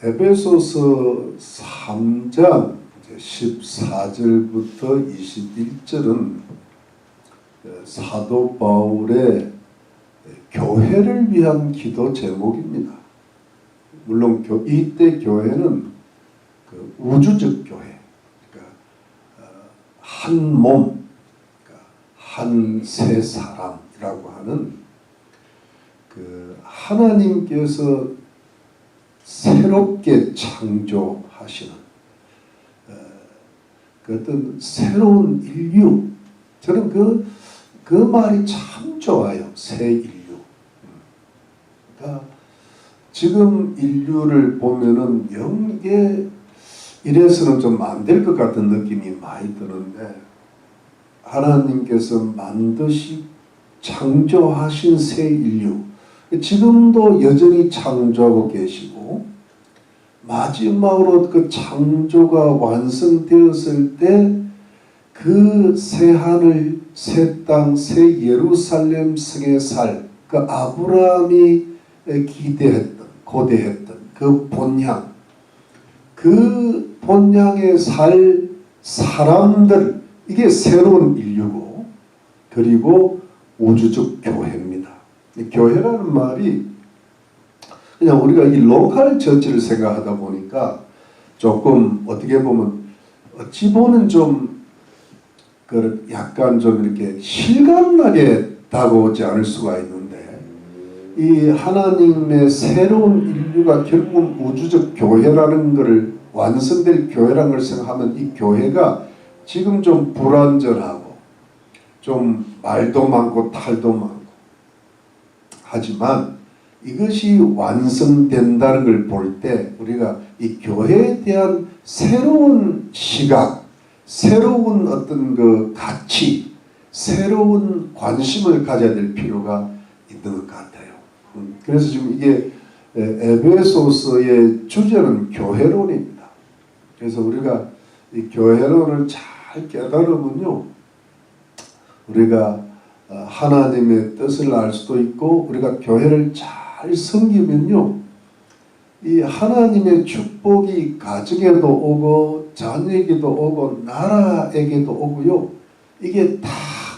에베소서 3장 14절부터 21절은 사도 바울의 교회를 위한 기도 제목입니다. 물론 이때 교회는 그 우주적 교회, 그러니까 한 몸, 그러니까 한 세 사람이라고 하는 그 하나님께서 새롭게 창조하시는 그 어떤 새로운 인류. 저는 그 말이 참 좋아요. 새 인류. 그러니까 지금 인류를 보면은 이게 이래서는 좀 안 될 것 같은 느낌이 많이 드는데, 하나님께서 만드시 창조하신 새 인류, 지금도 여전히 창조하고 계시고, 마지막으로 그 창조가 완성되었을 때 그 새 하늘, 새 땅, 새 예루살렘 성에 살 그 아브라함이 기대했던, 고대했던 그 본향, 그 본향에 살 사람들, 이게 새로운 인류고, 그리고 우주적 교회입니다. 교회라는 말이 그냥 우리가 이 로컬 처치를 생각하다 보니까 조금 어떻게 보면 어찌 보면 좀 그 약간 좀 이렇게 실감나게 다가오지 않을 수가 있는데, 이 하나님의 새로운 인류가 결국 우주적 교회라는 것을, 완성될 교회라는 걸 생각하면 이 교회가 지금 좀 불완전하고 좀 말도 많고 탈도 많고, 하지만 이것이 완성된다는 걸 볼 때 우리가 이 교회에 대한 새로운 시각, 새로운 어떤 그 가치, 새로운 관심을 가져야 될 필요가 있는 것 같아요. 그래서 지금 이게 에베소서의 주제는 교회론입니다. 그래서 우리가 이 교회론을 잘 깨달으면요, 우리가 하나님의 뜻을 알 수도 있고, 우리가 교회를 잘 섬기면요, 이 하나님의 축복이 가정에도 오고 자녀에게도 오고 나라에게도 오고요, 이게 다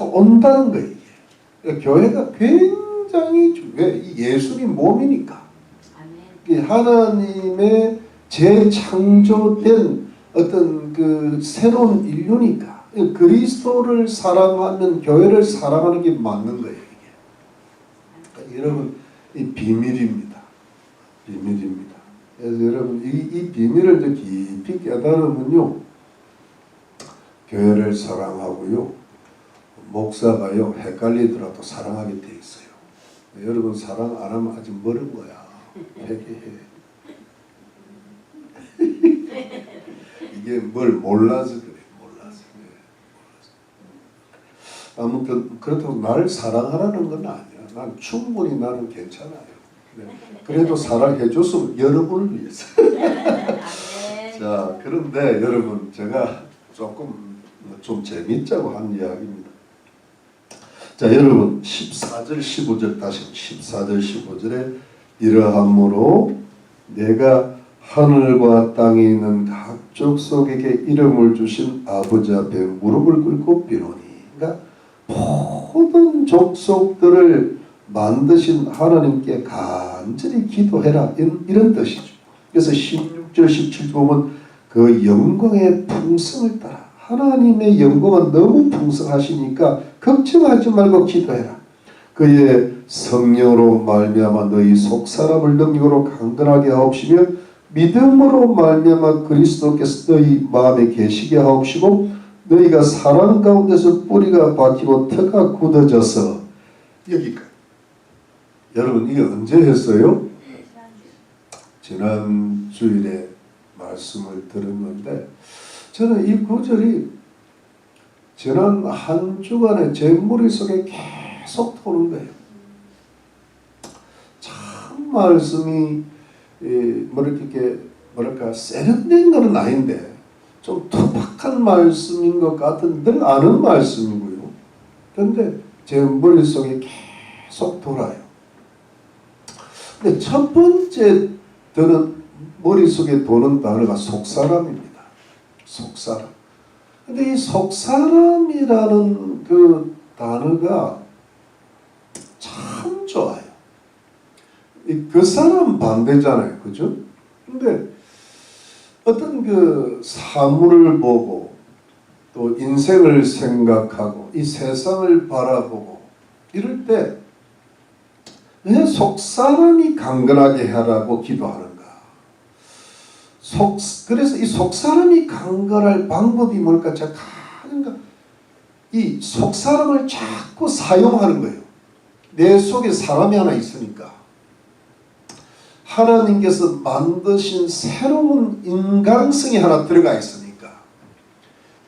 온다는 거예요. 그러니까 교회가 굉장히 중요해요. 예수님 몸이니까. 하나님의 재창조된 어떤 그 새로운 인류니까, 그리스도를 사랑하면 교회를 사랑하는 게 맞는 거예요. 이게. 그러니까 여러분, 이 비밀입니다. 비밀입니다. 그래서 여러분 이 비밀을 좀 깊이 깨달으면요, 교회를 사랑하고요, 목사가요 헷갈리더라도 사랑하게 돼 있어요. 여러분 사랑 안 하면 아직 멀은 거야. 회개해. 이게 뭘 몰라서 그래. 아무튼 그렇다고 나를 사랑하라는 건 아니야. 난 충분히 나는 괜찮아요. 그래도 사랑해줬으면 여러분을 위해서. 자, 그런데 여러분, 제가 조금 좀 재밌자고 한 이야기입니다. 자, 여러분 14절 15절, 다시 14절 15절에 이러함으로 내가 하늘과 땅에 있는 각 족속에게 이름을 주신 아버지 앞에 무릎을 꿇고 비노니, 그러니까 모든 족속들을 만드신 하나님께 간절히 기도해라, 이런 뜻이죠. 그래서 16절 17절 보면 그 영광의 풍성을 따라, 하나님의 영광은 너무 풍성하시니까 걱정하지 말고 기도해라. 그의 성령으로 말미암아 너희 속사람을 능력으로 강건하게 하옵시며 믿음으로 말미암아 그리스도께서 너희 마음에 계시게 하옵시고 너희가 사랑 가운데서 뿌리가 박히고 터가 굳어져서, 여기까지. 여러분 이게 언제 했어요? 지난 주일에 말씀을 들었는데, 저는 이 구절이 지난 한 주간에 제 머릿속에 계속 도는 거예요. 참 말씀이 뭐랄까 세련된 건 아닌데 좀 투박한 말씀인 것 같은, 늘 아는 말씀이고요. 그런데 제 머릿속에 계속 돌아요. 근데 첫 번째 저는 머릿속에 도는 단어가 속사람입니다. 속사람. 근데 이 속사람이라는 그 단어가 참 좋아요. 그 사람 반대잖아요. 그죠? 근데 어떤 그 사물을 보고 또 인생을 생각하고 이 세상을 바라보고 이럴 때 왜 속사람이 강건하게 하라고 기도하는가? 그래서 이 속사람이 강건할 방법이 뭘까? 제가 이 속사람을 자꾸 사용하는 거예요. 내 속에 사람이 하나 있으니까. 하나님께서 만드신 새로운 인간성이 하나 들어가 있으니까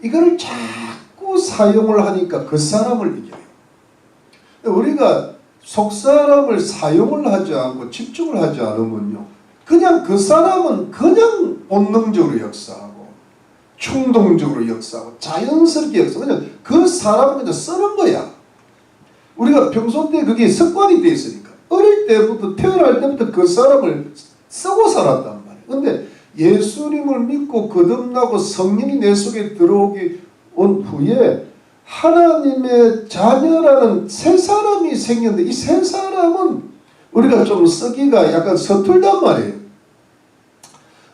이거를 자꾸 사용을 하니까 그 사람을 이겨요. 우리가 속사람을 사용을 하지 않고 집중을 하지 않으면요, 그냥 그 사람은 그냥 본능적으로 역사하고 충동적으로 역사하고 자연스럽게 역사하고 그냥 그 사람을 그냥 쓰는 거야. 우리가 평소 때 그게 습관이 돼 있으니까 어릴 때부터 태어날 때부터 그 사람을 쓰고 살았단 말이에요. 근데 예수님을 믿고 거듭나고 성령이 내 속에 들어오기 온 후에 하나님의 자녀라는 새 사람이 생겼는데 이 새 사람은 우리가 좀 쓰기가 약간 서툴단 말이에요.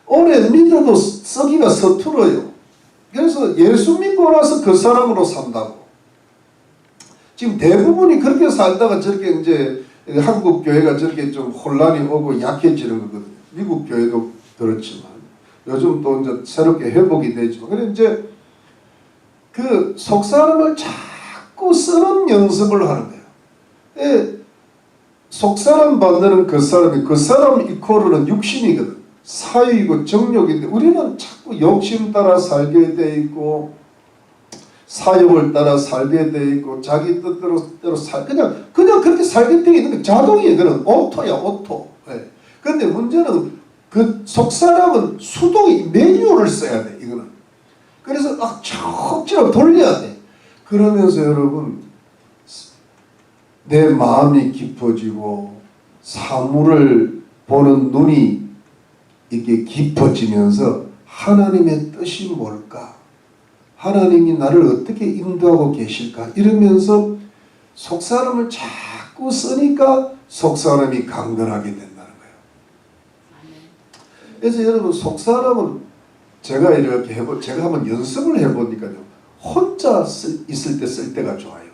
오래 믿어도 쓰기가 서툴어요. 그래서 예수 믿고 나서 그 사람으로 산다고. 지금 대부분이 그렇게 살다가 저렇게 이제 한국 교회가 저렇게 좀 혼란이 오고 약해지는 거거든요. 미국 교회도 그렇지만 요즘 또 이제 새롭게 회복이 되지만 그래 이제 그 속사람을 자꾸 쓰는 연습을 하는 거예요. 속사람 만드는 그 사람 이코르는 육신이거든. 사유이고 정욕인데 우리는 자꾸 욕심 따라 살게 돼 있고 사욕을 따라 살게 돼 있고 자기 뜻대로 그냥 그렇게 살게 돼 있는 게 자동이에요. 그는 오토야 오토. 그런데 문제는 그 속사람은 수동이 매뉴얼을 써야 돼. 이거는. 그래서 억지로 돌려야 돼. 그러면서 여러분 내 마음이 깊어지고 사물을 보는 눈이 이게 깊어지면서 하나님의 뜻이 뭘까? 하나님이 나를 어떻게 인도하고 계실까? 이러면서 속사람을 자꾸 쓰니까 속사람이 강건하게 된다는 거예요. 그래서 여러분 속사람은 제가 이렇게 제가 한번 연습을 해보니까요. 혼자 있을 때 쓸 때가 좋아요.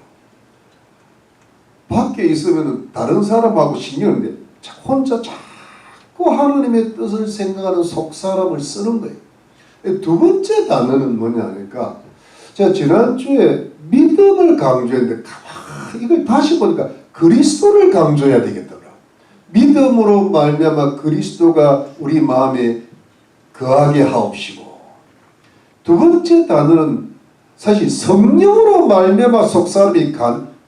밖에 있으면 다른 사람하고 신경인데 혼자 자꾸 하나님의 뜻을 생각하는 속사람을 쓰는 거예요. 두 번째 단어는 뭐냐 하니까 제가 지난주에 믿음을 강조했는데 이걸 다시 보니까 그리스도를 강조해야 되겠더라고요. 믿음으로 말미암아 그리스도가 우리 마음에 거하게 하옵시고 두 번째 단어는 사실 성령으로 말미암아 속사람이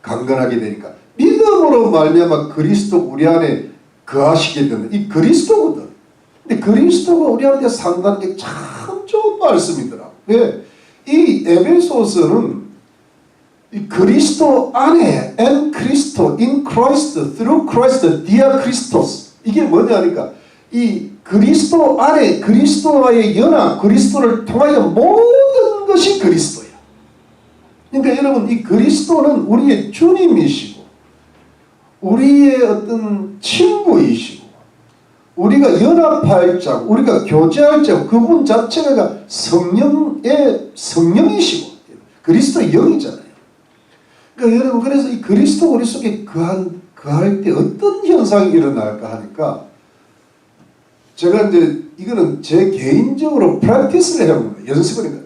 강건하게 되니까 믿음으로 말미암아 그리스도 우리 안에 거하시게 되는 이 그리스도거든. 근데 그리스도가 우리한테 산다는 게 참 좋은 말씀이더라. 왜? 이 에베소서는 이 그리스도 안에 en Cristo, in Christ, through Christ, via Christos 이게 뭐냐니까 이 그리스도 안에 그리스도와의 연합, 그리스도를 통하여 모든 것이 그리스도야. 그러니까 여러분 이 그리스도는 우리의 주님이시고 우리의 어떤 친구이시고 우리가 연합할 자고 우리가 교제할 자고 그분 자체가 성령이시고 그리스도의 영이잖아요. 그러니까 여러분 그래서 이 그리스도 우리 속에 거할 때 어떤 현상이 일어날까 하니까 제가 이제 이거는 제 개인적으로 프랙티스를 해봅니다. 연습을 합니다.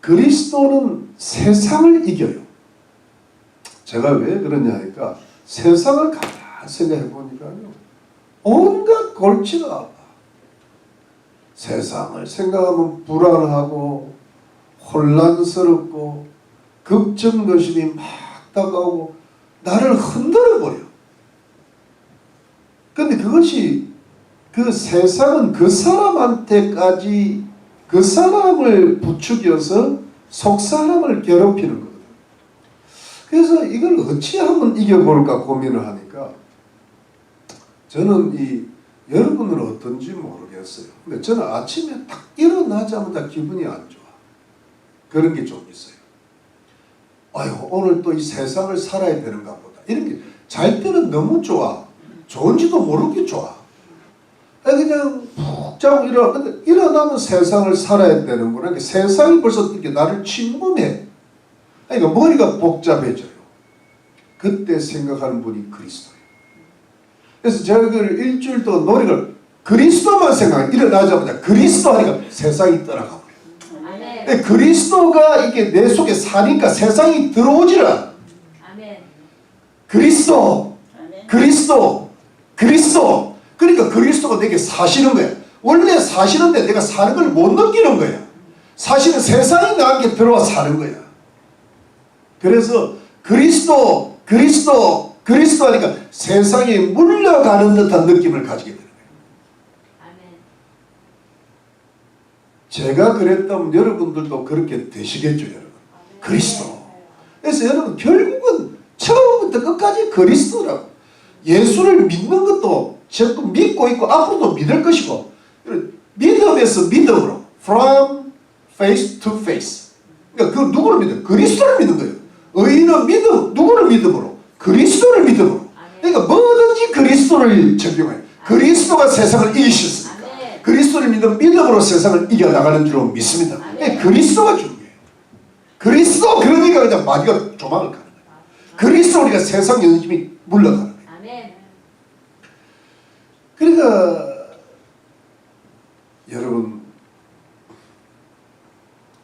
그리스도는 세상을 이겨요. 제가 왜 그러냐 하니까 세상을 가만히 생각해 보니까요. 온갖 골치가 아파. 세상을 생각하면 불안하고 혼란스럽고 걱정거심이 막 다가오고 나를 흔들어버려. 근데 그것이 그 세상은 그 사람한테까지 그 사람을 부추겨서 속 사람을 괴롭히는 거거든요. 그래서 이걸 어찌 하면 이겨볼까 고민을 하니까 저는 여러분은 어떤지 모르겠어요. 근데 저는 아침에 딱 일어나자마자 기분이 안 좋아. 그런 게 좀 있어요. 아유, 오늘 또 이 세상을 살아야 되는가 보다. 이런 게 잘 때는 너무 좋아. 좋은지도 모르게 좋아. 그냥 푹 자고 일어나면 세상을 살아야 되는구나. 세상이 벌써 이렇게 나를 침범해. 그러니까 머리가 복잡해져요. 그때 생각하는 분이 그리스도예요. 그래서 제가 그 일주일 동안 노력을 그리스도만 생각해. 일어나자마자 그리스도 하니까 세상이 떠나가 버려요. 그리스도가 이게 내 속에 사니까 세상이 들어오질 않아. 그리스도, 그리스도, 그리스도. 그러니까 그리스도가 내게 사시는 거야. 원래 사시는데 내가 사는 걸 못 느끼는 거야. 사실은 세상이 나에게 들어와 사는 거야. 그래서 그리스도, 그리스도, 그리스도 하니까 세상에 물려가는 듯한 느낌을 가지게 되는 거예요. 제가 그랬다면 여러분들도 그렇게 되시겠죠, 여러분. 그리스도. 그래서 여러분 결국은 처음부터 끝까지 그리스도라고. 예수를 믿는 것도 자꾸 믿고 있고 앞으로도 믿을 것이고, 믿음에서 믿음으로, from face to face. 그러니까 그 누구를 믿어요? 그리스도를 믿는 거예요. 의인은 믿음, 누구를 믿음으로? 그리스도를 믿음으로. 그러니까 뭐든지 그리스도를 적용해요. 그리스도가 세상을 이기셨습니다. 그리스도를 믿음으로 세상을 이겨나가는 줄로 믿습니다. 그리스도가 중요해요. 그리스도, 그러니까 그냥 마귀가 조망을 가는 거예요. 그리스도 우리가 세상 연심이 물러가는 거예요. 그러니까 여러분,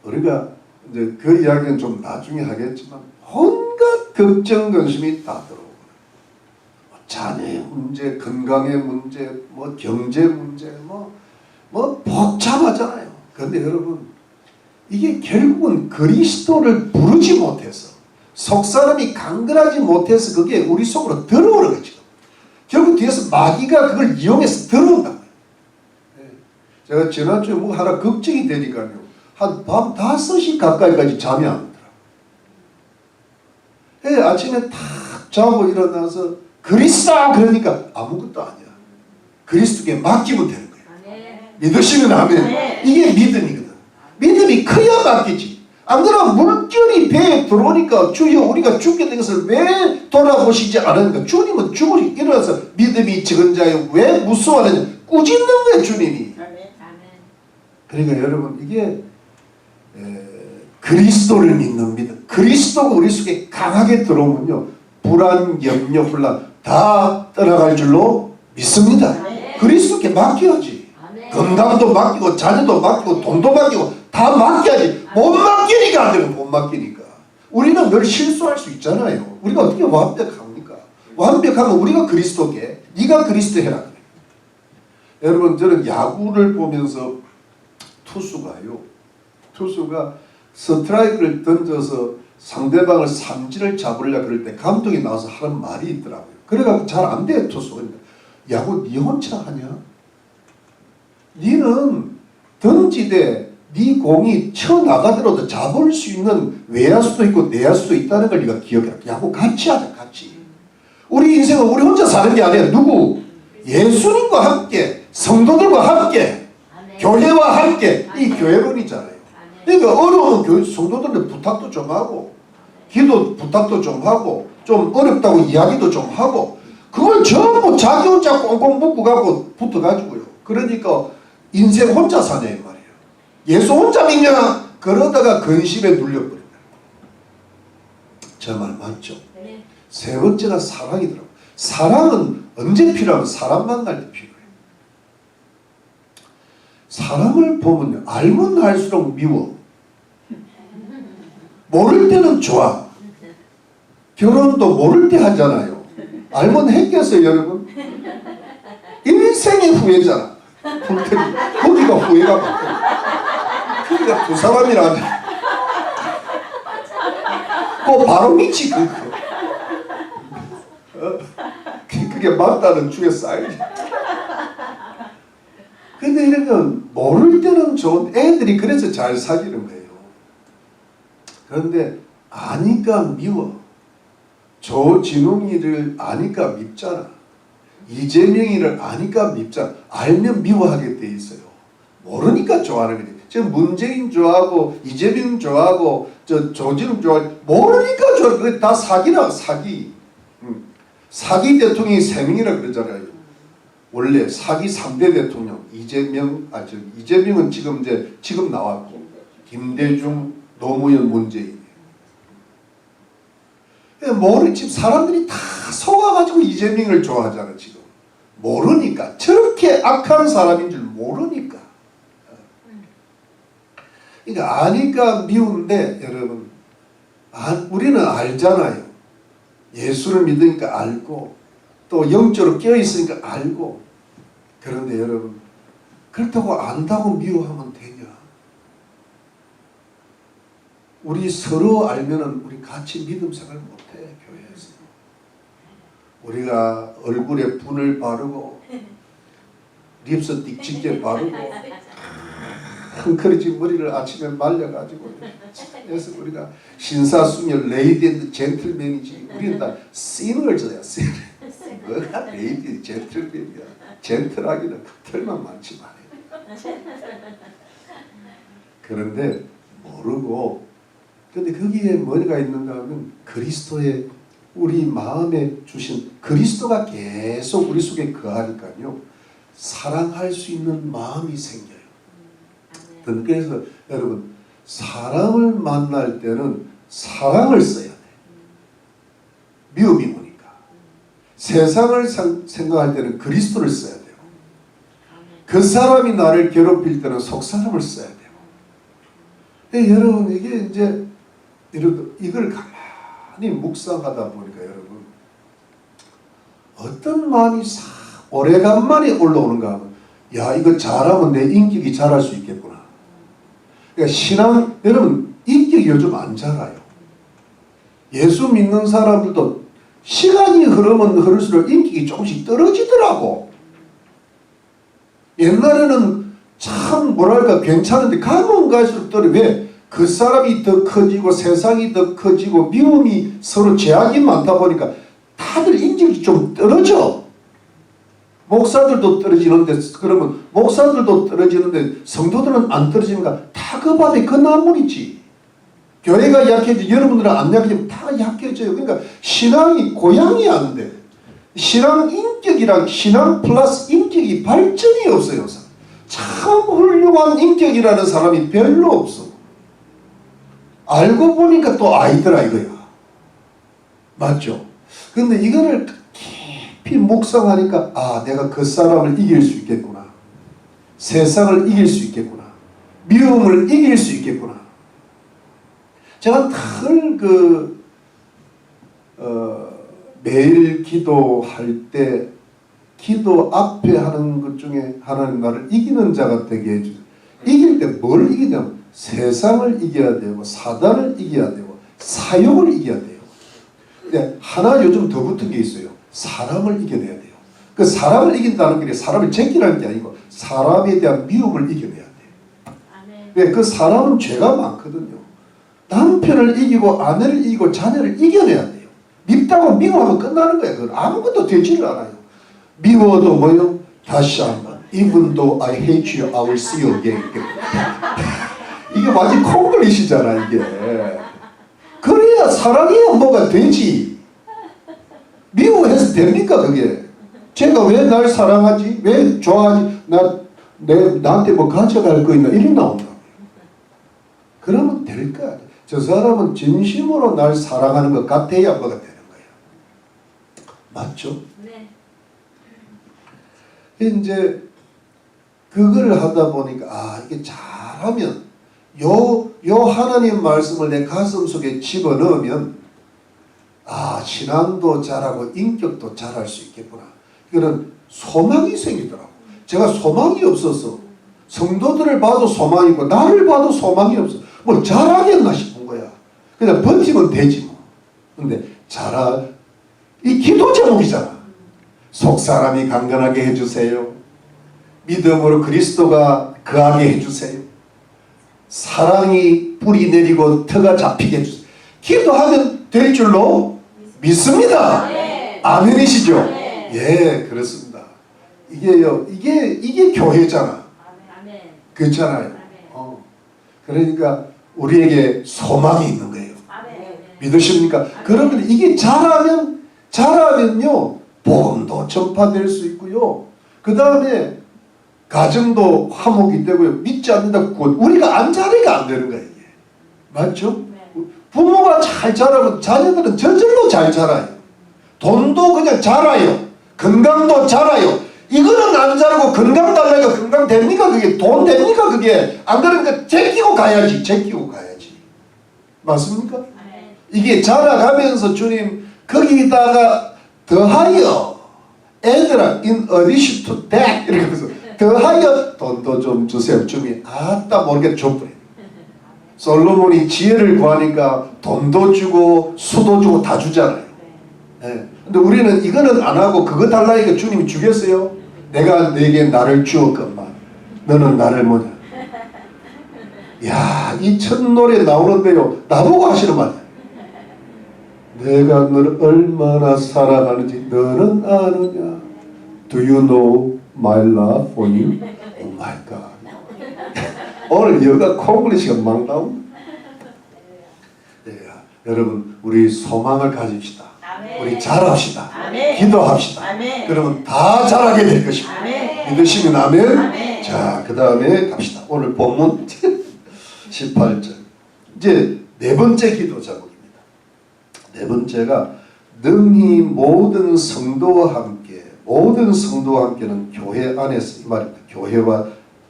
우리가 이제 그 이야기는 좀 나중에 하겠지만 온갖 걱정 근심이 다 들어오고, 자녀의 문제, 건강의 문제, 뭐 경제 문제, 뭐 복잡하잖아요. 그런데 여러분, 이게 결국은 그리스도를 부르지 못해서, 속 사람이 강건하지 못해서 그게 우리 속으로 들어오는 거죠. 결국 뒤에서 마귀가 그걸 이용해서 들어온다고요. 제가 지난주에 뭐 하나 걱정이 되니까요. 한 밤 5시 가까이까지 잠이 안 오더라고요. 아침에 탁 자고 일어나서 그리스도 그러니까 아무것도 아니야. 그리스도께 맡기면 되는 거예요. 믿으시면 아멘. 이게 믿음이거든. 믿음이 커야 맡기지. 안 그러면 물결이 배에 들어오니까 주여 우리가 죽게 된 것을 왜 돌아보시지 않으니까 주님은 죽으시 일어나서 믿음이 적은 자여 왜 무서워하느냐 꾸짖는 거예요 주님이. 그러니까 여러분 이게 그리스도를 믿는 믿음, 그리스도가 우리 속에 강하게 들어오면요 불안, 염려, 혼란 다 떠나갈 줄로 믿습니다. 그리스도께 맡겨야지. 건강도 맡기고 자녀도 맡기고 돈도 맡기고 다 맡겨야지. 못 맡기니까 안 되고 못 맡기니까. 우리는 늘 실수할 수 있잖아요. 우리가 어떻게 완벽합니까? 완벽하면 우리가 그리스도께 네가 그리스도 해라. 여러분 저는 야구를 보면서 투수가 스트라이크를 던져서 상대방을 삼진을 잡으려 그럴 때 감독이 나와서 하는 말이 있더라고요. 그래갖고 잘 안 돼 투수가. 야구 니 혼자 하냐? 니는 던지되 네 공이 쳐나가더라도 잡을 수 있는 외야수도 있고 내야수도 있다는 걸 네가 기억해라. 야구 같이 하자. 같이. 우리 인생은 우리 혼자 사는 게 아니야. 누구? 예수님과 함께 성도들과 함께 교회와 함께 이 교회론이잖아요. 그러니까 어려운 성도들한테 부탁도 좀 하고 기도 부탁도 좀 하고 좀 어렵다고 이야기도 좀 하고 그걸 전부 자기 혼자 꽁꽁 묶고 가고 붙어가지고요. 그러니까 인생 혼자 사냐 이 말이에요. 예수 혼자 믿냐? 그러다가 근심에 눌려버린다. 저 말 맞죠? 네. 세 번째가 사랑이더라고요. 사랑은 언제 필요하면 사람 만날 때 필요해요. 사람을 보면요. 알면 알수록 미워. 모를 때는 좋아. 결혼도 모를 때 하잖아요. 알면 했겠어요 여러분? 인생의 후회잖아. 거기가 후회가 바뀌어. 그러니까 두 사람이라면 그 바로 미치 그게 맞다는 주에 쌓이지. 근데 이러면 모를 때는 좋은 애들이 그래서 잘 사귀는 거예요. 그런데 아니까 미워. 조진웅이를 아니까 밉잖아. 이재명이를 아니까 밉잖아. 알면 미워하게 돼 있어요. 모르니까 좋아하는 거지. 지금 문재인 좋아하고 이재명 좋아하고 조지웅 좋아하고 모르니까 좋아. 그게 다 사기라 사기. 사기 대통령이 3명이라 그러잖아요. 원래 사기 3대 대통령 이재명은 지금 나왔고 김대중, 노무현, 문재인. 모르지 사람들이 다 속아가지고 이재명을 좋아하잖아 지금. 모르니까 저렇게 악한 사람인 줄 모르니까. 그러니까 아니까 미운데 여러분 우리는 알잖아요. 예수를 믿으니까 알고 또 영적으로 깨어있으니까 알고. 그런데 여러분 그렇다고 안다고 미워하면 되냐? 우리 서로 알면은 우리 같이 믿음 생활 못해. 교회에서 우리가 얼굴에 분을 바르고 립스틱 짙게 바르고 헝클어진 머리를 아침에 말려가지고 그래서 우리가 신사숙녀 레이디 앤드 젠틀맨이지. 우리는 다 씬을 줘야 씬. 뭐가 레이디 젠틀맨이야. 젠틀하기는 털만 많지 말이야. 그런데 모르고 근데 거기에 뭐가 있는가 하면 그리스도의 우리 마음에 주신 그리스도가 계속 우리 속에 거하니까요. 사랑할 수 있는 마음이 생겨요. 그래서 여러분 사람을 만날 때는 사랑을 써야 돼. 미움이 오니까. 세상을 생각할 때는 그리스도를 써야 돼요. 그 사람이 나를 괴롭힐 때는 속사람을 써야 돼요. 근데 여러분 이게 이제 이걸 가만히 묵상하다 보니까 여러분 어떤 마음이 오래간만에 올라오는가 하면 야 이거 잘하면 내 인격이 자랄 수 있겠구나. 그러니까 신앙 여러분 인격이 요즘 안 자라요. 예수 믿는 사람들도 시간이 흐르면 흐를수록 인격이 조금씩 떨어지더라고. 옛날에는 참 뭐랄까 괜찮은데 가면 갈수록 떨어져. 왜? 그 사람이 더 커지고 세상이 더 커지고 미움이 서로 제약이 많다 보니까 다들 인격이 좀 떨어져. 목사들도 떨어지는데 그러면 목사들도 떨어지는데 성도들은 안 떨어지니까 다 그 밥에 그 나물이지. 교회가 약해지 여러분들은 안 약해지면 다 약해져요. 그러니까 신앙이 고양이 안 돼. 신앙 인격이랑 신앙 플러스 인격이 발전이 없어요. 참 훌륭한 인격이라는 사람이 별로 없어. 알고 보니까 또 아이더라 이거야. 맞죠? 근데 이거를 깊이 묵상하니까 아 내가 그 사람을 이길 수 있겠구나. 세상을 이길 수 있겠구나. 미움을 이길 수 있겠구나. 제가 늘 매일 기도할 때 기도 앞에 하는 것 중에 하나님 나를 이기는 자가 되게 해주세요. 이길 때 뭘 이기냐면 세상을 이겨야 되고 사단을 이겨야 되고 사욕을 이겨야 돼요. 근데 하나 요즘 더 붙은 게 있어요. 사람을 이겨내야 돼요. 그 사람을 이긴다는 게 사람을 제끼라는 게 아니고 사람에 대한 미움을 이겨내야 돼요. 왜? 그 사람은 죄가 많거든요. 남편을 이기고 아내를 이기고 자녀를 이겨내야 돼요. 밉다고 미워하면 끝나는 거예요. 그건 아무것도 되지를 않아요. 미워도 뭐요? 다시 한번 Even though I hate you, I will see you again. 이게 완전 콩글리시잖아 이게. 그래야 사랑이야 뭐가 되지. 미워해서 됩니까 그게. 제가 왜 날 사랑하지? 왜 좋아하지? 나한테 뭐 가져갈 거 있나? 이리 나온다. 그러면 될 거야. 저 사람은 진심으로 날 사랑하는 것 같아야 뭐가 되는 거야. 맞죠? 네. 이제 그걸 하다 보니까 아 이게 잘하면 요 하나님 말씀을 내 가슴 속에 집어넣으면 아 신앙도 잘하고 인격도 잘할 수 있겠구나. 이거는 소망이 생기더라고. 제가 소망이 없어서 성도들을 봐도 소망이고 나를 봐도 소망이 없어. 뭐 잘하겠나 싶은 거야. 그냥 버티면 되지 뭐. 근데 이 기도 제목이잖아. 속사람이 강건하게 해주세요. 믿음으로 그리스도가 거하게 해주세요. 사랑이 뿌리 내리고 터가 잡히게 해주세요. 기도하면 될 줄로 믿습니다. 네. 아멘이시죠? 네. 예, 그렇습니다. 이게요, 이게 교회잖아. 아멘. 그렇잖아요. 그러니까 우리에게 소망이 있는 거예요. 아멘. 믿으십니까? 그러면 이게 잘하면요, 복음도 전파될 수 있고요. 그 다음에 가정도 화목이 되고요. 믿지 않는다고 우리가 안 자르니까 안 되는 거예요. 이게. 맞죠? 부모가 잘 자라면 자녀들은 저절로 잘 자라요. 돈도 그냥 자라요. 건강도 자라요. 이거는 안 자라고 건강 달라니까 건강 됩니까? 그게 돈 됩니까? 그게 안 그러니까 제끼고 가야지. 맞습니까? 이게 자라가면서 주님 거기다가 더하여 애들아 in addition to that 이렇게 하면서 더하여 돈도 좀 주세요. 주님 아따 모르게 줘버려요. 솔로몬이 지혜를 구하니까 돈도 주고 수도 주고 다 주잖아요. 네. 근데 우리는 이거는 안 하고 그거 달라니까 주님이 주겠어요? 내가 내게 나를 주었건만 너는 나를 뭐냐. 야, 이 첫 노래 나오는데요, 나보고 하시는 말이야. 내가 너를 얼마나 사랑하는지 너는 아느냐. Do you know my love for you? Oh my God. 오늘 여가 콩글리시가 막 나온다. 네, 여러분 우리 소망을 가집시다. 아멘. 우리 잘합시다. 아멘. 기도합시다. 아멘. 그러면 다 잘하게 될 것입니다. 아멘. 믿으시면 아멘. 아멘. 자, 그 다음에 갑시다. 오늘 본문 18절. 이제 네 번째 기도 제목입니다. 네 번째가 능히 모든 성도와 함께는 교회 안에서 이 말입니다.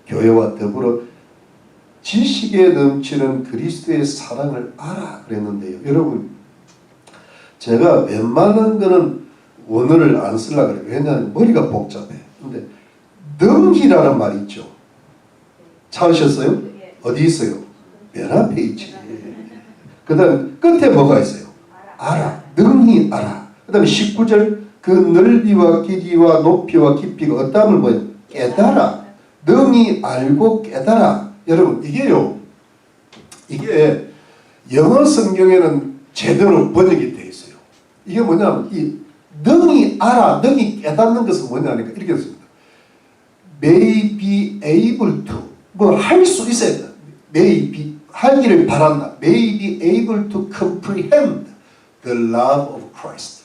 교회와 더불어 지식에 넘치는 그리스도의 사랑을 알아 그랬는데요. 여러분, 제가 웬만한 거는 원어를 안 쓰려고 그래요. 왜냐하면 머리가 복잡해. 근데 능히라는 말이 있죠. 찾으셨어요? 어디 있어요? 맨 앞에 있지. 그 다음 끝에 뭐가 있어요? 알아. 능히 알아. 그 다음에 19절 그 넓이와 길이와 높이와 깊이가 어떠함을 뭐예요? 깨달아. 능히 알고 깨달아. 여러분 이게요. 이게 영어 성경에는 제대로 번역이 되어 있어요. 이게 뭐냐면 이 능히 알아, 능히 깨닫는 것은 뭐냐니까 이렇게 됐습니다. May be able to 뭐 할 수 있어야 된다. May be 하기를 바란다. May be able to comprehend the love of Christ.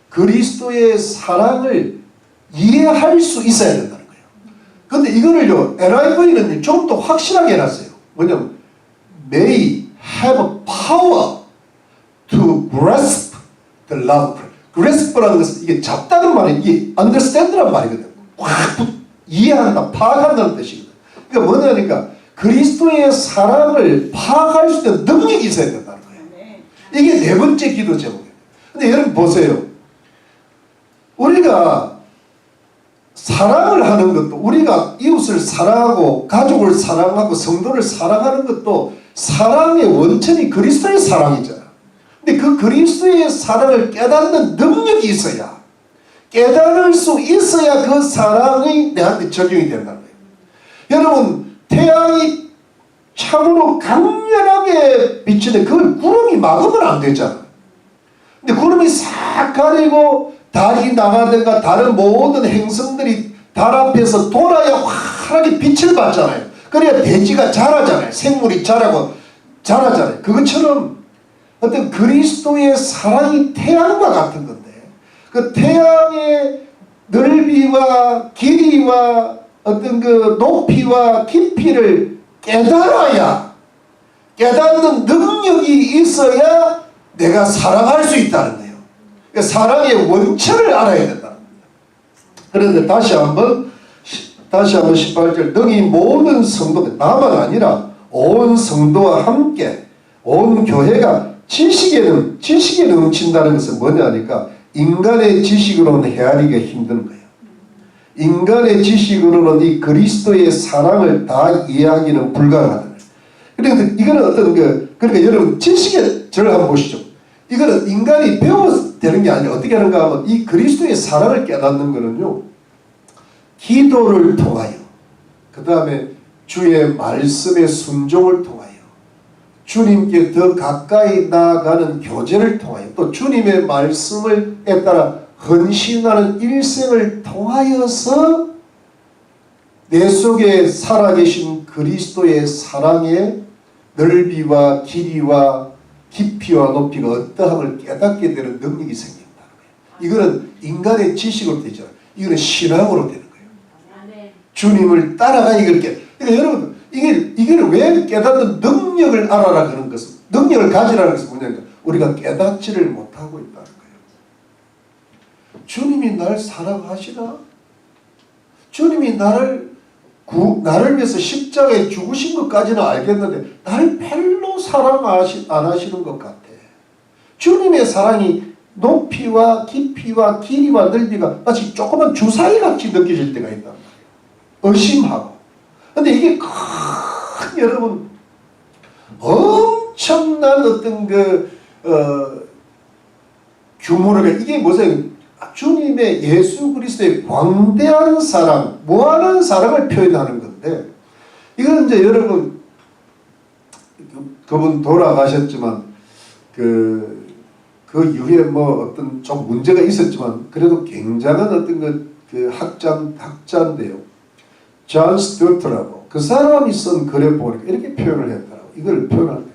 그리스도의 사랑을 이해할 수 있어야 된다는 거예요. 근데 이거를요, NIV는 좀 더 확실하게 해놨어요. 뭐냐면 may have power to grasp the love of Christ. grasp라는 것은 이게 잡다는 말이 이게 understand라는 말이거든요. 확 이해한다, 파악한다는 뜻이거든요. 그러니까 뭐냐니까 그리스도의 사랑을 파악할 수 있는 능력이 있어야 된다는 거예요. 이게 네 번째 기도 제목이에요. 근데 여러분 보세요. 우리가 사랑을 하는 것도 우리가 이웃을 사랑하고 가족을 사랑하고 성도를 사랑하는 것도 사랑의 원천이 그리스도의 사랑이잖아. 근데 그 그리스도의 사랑을 깨닫는 능력이 있어야 깨달을 수 있어야 그 사랑이 내한테 적용이 된다는 거예요. 여러분 태양이 참으로 강렬하게 비치는데 그걸 구름이 막으면 안 되잖아. 근데 구름이 싹 가리고 달이 나가든가 다른 모든 행성들이 달 앞에서 돌아야 환하게 빛을 받잖아요. 그래야 대지가 자라잖아요. 생물이 자라잖아요. 그것처럼 어떤 그리스도의 사랑이 태양과 같은 건데 그 태양의 넓이와 길이와 어떤 그 높이와 깊이를 깨달아야 깨닫는 능력이 있어야 내가 사랑할 수 있다는 거예요. 그러니까 사랑의 원천을 알아야 된다는 겁니다. 그런데 다시 한번 18절 능히 모든 성도 나만 아니라 온 성도와 함께 온 교회가 지식에 넘친다는 것은 뭐냐니까 인간의 지식으로는 헤아리기가 힘든 거예요. 인간의 지식으로는 이 그리스도의 사랑을 다 이해하기는 불가능하다. 그러니까 이거는 어떤 그러니까 여러분 지식의 저를 한번 보시죠. 이거는 인간이 배워서 되는 게 아니라 어떻게 하는가 하면 이 그리스도의 사랑을 깨닫는 거는요. 기도를 통하여 그 다음에 주의 말씀의 순종을 통하여 주님께 더 가까이 나아가는 교제를 통하여 또 주님의 말씀을 따라 헌신하는 일생을 통하여서 내 속에 살아계신 그리스도의 사랑의 넓이와 길이와 깊이와 높이가 어떠함을 깨닫게 되는 능력이 생긴다는 거예요. 이거는 인간의 지식으로 되죠. 이거는 신앙으로 되는 거예요. 주님을 따라가야 이렇게. 그러니까 여러분 이걸 왜 깨닫는 능력을 알아라 그런 것은, 능력을 가지라는 것은 뭐냐면 우리가 깨닫지를 못하고 있다는 거예요. 주님이 날 사랑하시나? 주님이 나를 위해서 십자가에 죽으신 것까지는 알겠는데 나를 별로 사랑 안 하시는 것 같아. 주님의 사랑이 높이와 깊이와 길이와 넓이가 마치 조그만 주사위같이 느껴질 때가 있단 말이에요. 의심하고. 근데 이게 큰 여러분 엄청난 어떤 규모를, 이게 뭐세요? 주님의 예수 그리스도의 광대한 사랑, 무한한 사랑을 표현하는 건데, 이건 이제 여러분 그분 돌아가셨지만 그 이후에 뭐 어떤 좀 문제가 있었지만 그래도 굉장한 어떤 그 학자인데요. 존 스튜어트라고, 그 사람이 쓴 글에 보니까 이렇게 표현을 했더라고. 이걸 표현하네.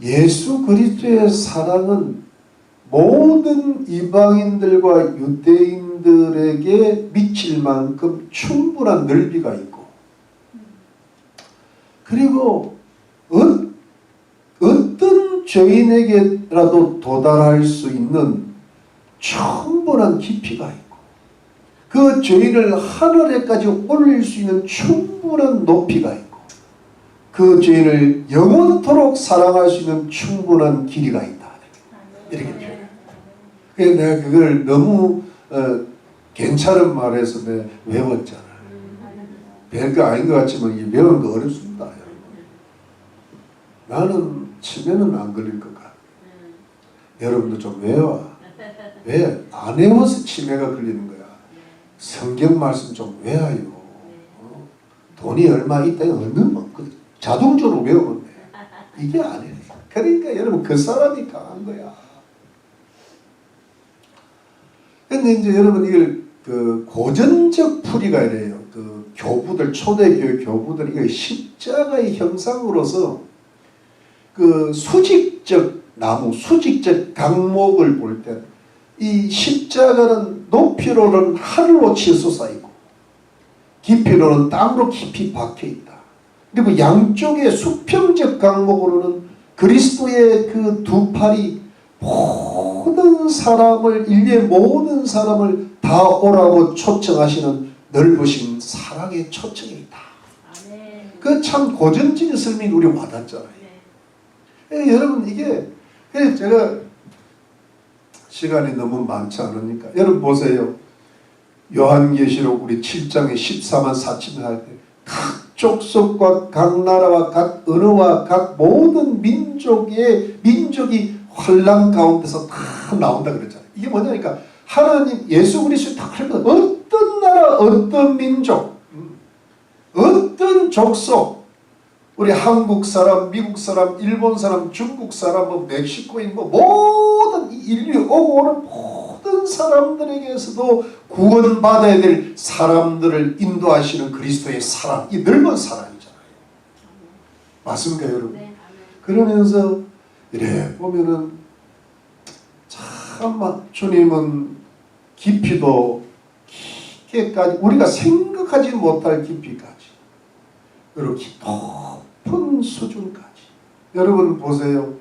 예수 그리스도의 사랑은 모든 이방인들과 유대인들에게 미칠 만큼 충분한 넓이가 있고, 그리고 어떤 죄인에게라도 도달할 수 있는 충분한 깊이가 있고, 그 죄인을 하늘에까지 올릴 수 있는 충분한 높이가 있고, 그 죄인을 영원토록 사랑할 수 있는 충분한 길이가 있다. 이렇게 표현해요. 그래서 내가 그걸 너무 괜찮은 말에서 내가 외웠잖아. 별거 아닌 것 같지만 이 외우는 거 어렵습니다, 여러분. 나는 치매는 안 걸릴 것 같아. 여러분도 좀 외워. 왜? 안 외워서 치매가 걸리는 거야. 성경 말씀 좀 외워요. 돈이 얼마 있다 얻는 자동적으로 외우면 돼. 이게 아니에요. 그러니까 여러분 그 사람이 강한 거야. 근데 이제 여러분 이걸 그 고전적 풀이가 이래요. 그 교부들, 초대교회 교부들 이게 십자가의 형상으로서 그 수직적 나무, 수직적 강목을 볼 때 이 십자가는 높이로는 하늘로 치솟아 있고 깊이로는 땅으로 깊이 박혀 있다. 그리고 양쪽의 수평적 강목으로는 그리스도의 그 두 팔이 모든 사람을, 인류의 모든 사람을 다 오라고 초청하시는 넓으신 사랑의 초청이 있다. 그 참 고전적인 설명이 우리 와닿잖아요. 여러분 이게 제가 시간이 너무 많지 않으니까 여러분 보세요. 요한계시록 우리 7장에 14만 4천을 할 때 각 족속과 각 나라와 각 언어와 각 모든 민족이 환란 가운데서 다 나온다 그랬잖아요. 이게 뭐냐니까 하나님 예수 그리스도 다 그랬거든. 어떤 나라, 어떤 민족, 어떤 족속, 우리 한국 사람, 미국 사람, 일본 사람, 중국 사람, 뭐 멕시코인, 뭐 모든 인류 오고 오는 모든 사람들에게서도 구원받아야 될 사람들을 인도하시는 그리스도의 사랑, 이 넓은 사랑이잖아요. 맞습니까, 여러분? 네, 그러면서 이래 보면은 참 주님은 깊이도 깊게까지 우리가 생각하지 못할 깊이까지, 이렇게 높은 수준까지. 여러분 보세요.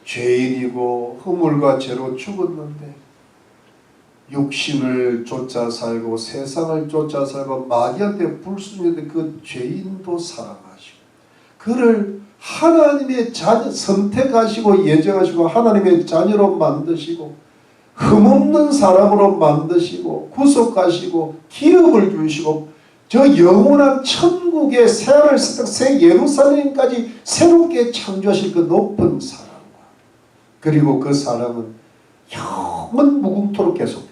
죄인이고 허물과 죄로 죽었는데 육신을 쫓아 살고 세상을 쫓아 살고 마귀한테 불순종했던 그 죄인도 사랑하시고 그를 하나님의 자녀 선택하시고 예정하시고 하나님의 자녀로 만드시고 흠없는 사람으로 만드시고 구속하시고 기업을 주시고 저 영원한 천국의 새하늘 새 예루살렘까지 새롭게 창조하실 그 높은 사랑과 그리고 그 사랑은 영원 무궁토록 계속된다.